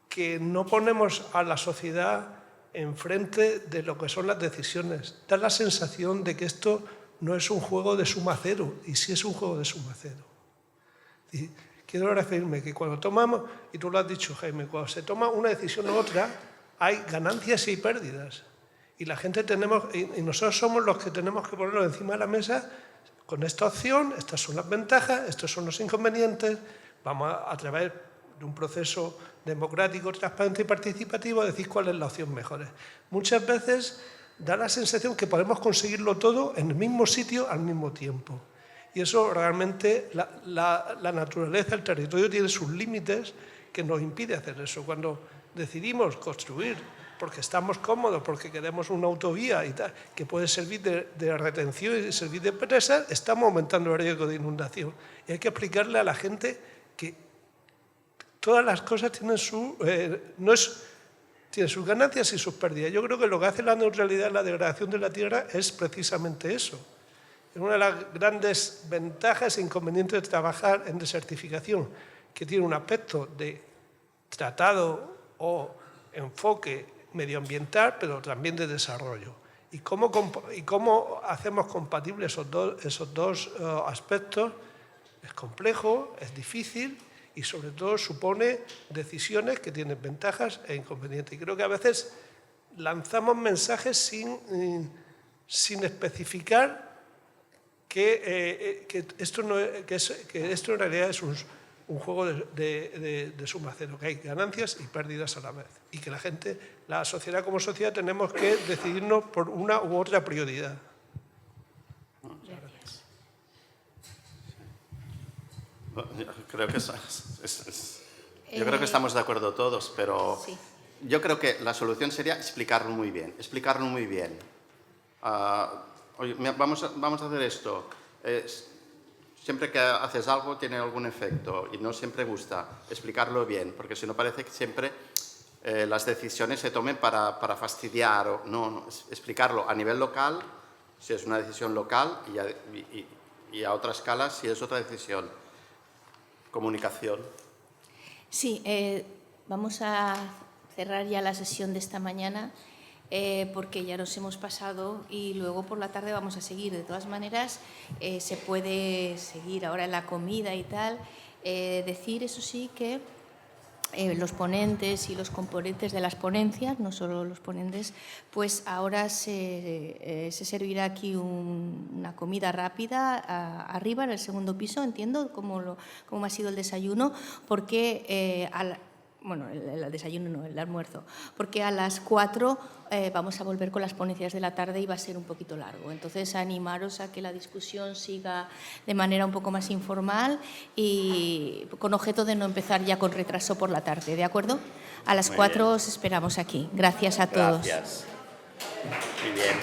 que no ponemos a la sociedad enfrente de lo que son las decisiones. Da la sensación de que esto no es un juego de suma cero, y sí es un juego de suma cero. Y quiero referirme que cuando tomamos, y tú lo has dicho, Jaime, cuando se toma una decisión u otra, hay ganancias y pérdidas. Y la gente y nosotros somos los que tenemos que ponerlo encima de la mesa con esta opción, estas son las ventajas, estos son los inconvenientes, vamos a través de un proceso democrático, transparente y participativo, decir cuál es la opción mejor. Muchas veces da la sensación que podemos conseguirlo todo en el mismo sitio al mismo tiempo. Y eso realmente, la naturaleza, el territorio tiene sus límites que nos impide hacer eso. Cuando decidimos construir porque estamos cómodos, porque queremos una autovía y tal, que puede servir de retención y servir de presa, estamos aumentando el riesgo de inundación. Y hay que explicarle a la gente que todas las cosas tienen tienen sus ganancias y sus pérdidas. Yo creo que lo que hace la neutralidad, la degradación de la tierra, es precisamente eso. Es una de las grandes ventajas e inconvenientes de trabajar en desertificación, que tiene un aspecto de tratado o enfoque medioambiental, pero también de desarrollo. y cómo hacemos compatibles esos dos aspectos es complejo, es difícil y sobre todo supone decisiones que tienen ventajas e inconvenientes. Y creo que a veces lanzamos mensajes sin especificar que esto en realidad es un juego de suma cero, que hay ganancias y pérdidas a la vez. Y que la sociedad como sociedad, tenemos que decidirnos por una u otra prioridad. Gracias. Yo creo que estamos de acuerdo todos, pero Sí. yo creo que la solución sería explicarlo muy bien. Oye, vamos a hacer esto. Siempre que haces algo tiene algún efecto y no siempre gusta. Explicarlo bien, porque si no parece que siempre las decisiones se tomen para fastidiar. No, explicarlo a nivel local, si es una decisión local, y a otra escala si es otra decisión. Comunicación. Sí, vamos a cerrar ya la sesión de esta mañana porque ya nos hemos pasado y luego por la tarde vamos a seguir. De todas maneras, se puede seguir ahora en la comida y tal. Decir, eso sí, que los ponentes y los componentes de las ponencias, no solo los ponentes, pues ahora se servirá aquí una comida rápida arriba, en el segundo piso, entiendo cómo ha sido el desayuno, porque bueno, el desayuno no, el almuerzo, porque a las 4 vamos a volver con las ponencias de la tarde y va a ser un poquito largo. Entonces, animaros a que la discusión siga de manera un poco más informal y con objeto de no empezar ya con retraso por la tarde, ¿de acuerdo? A las 4 os esperamos aquí. Gracias a todos. Gracias. Muy bien.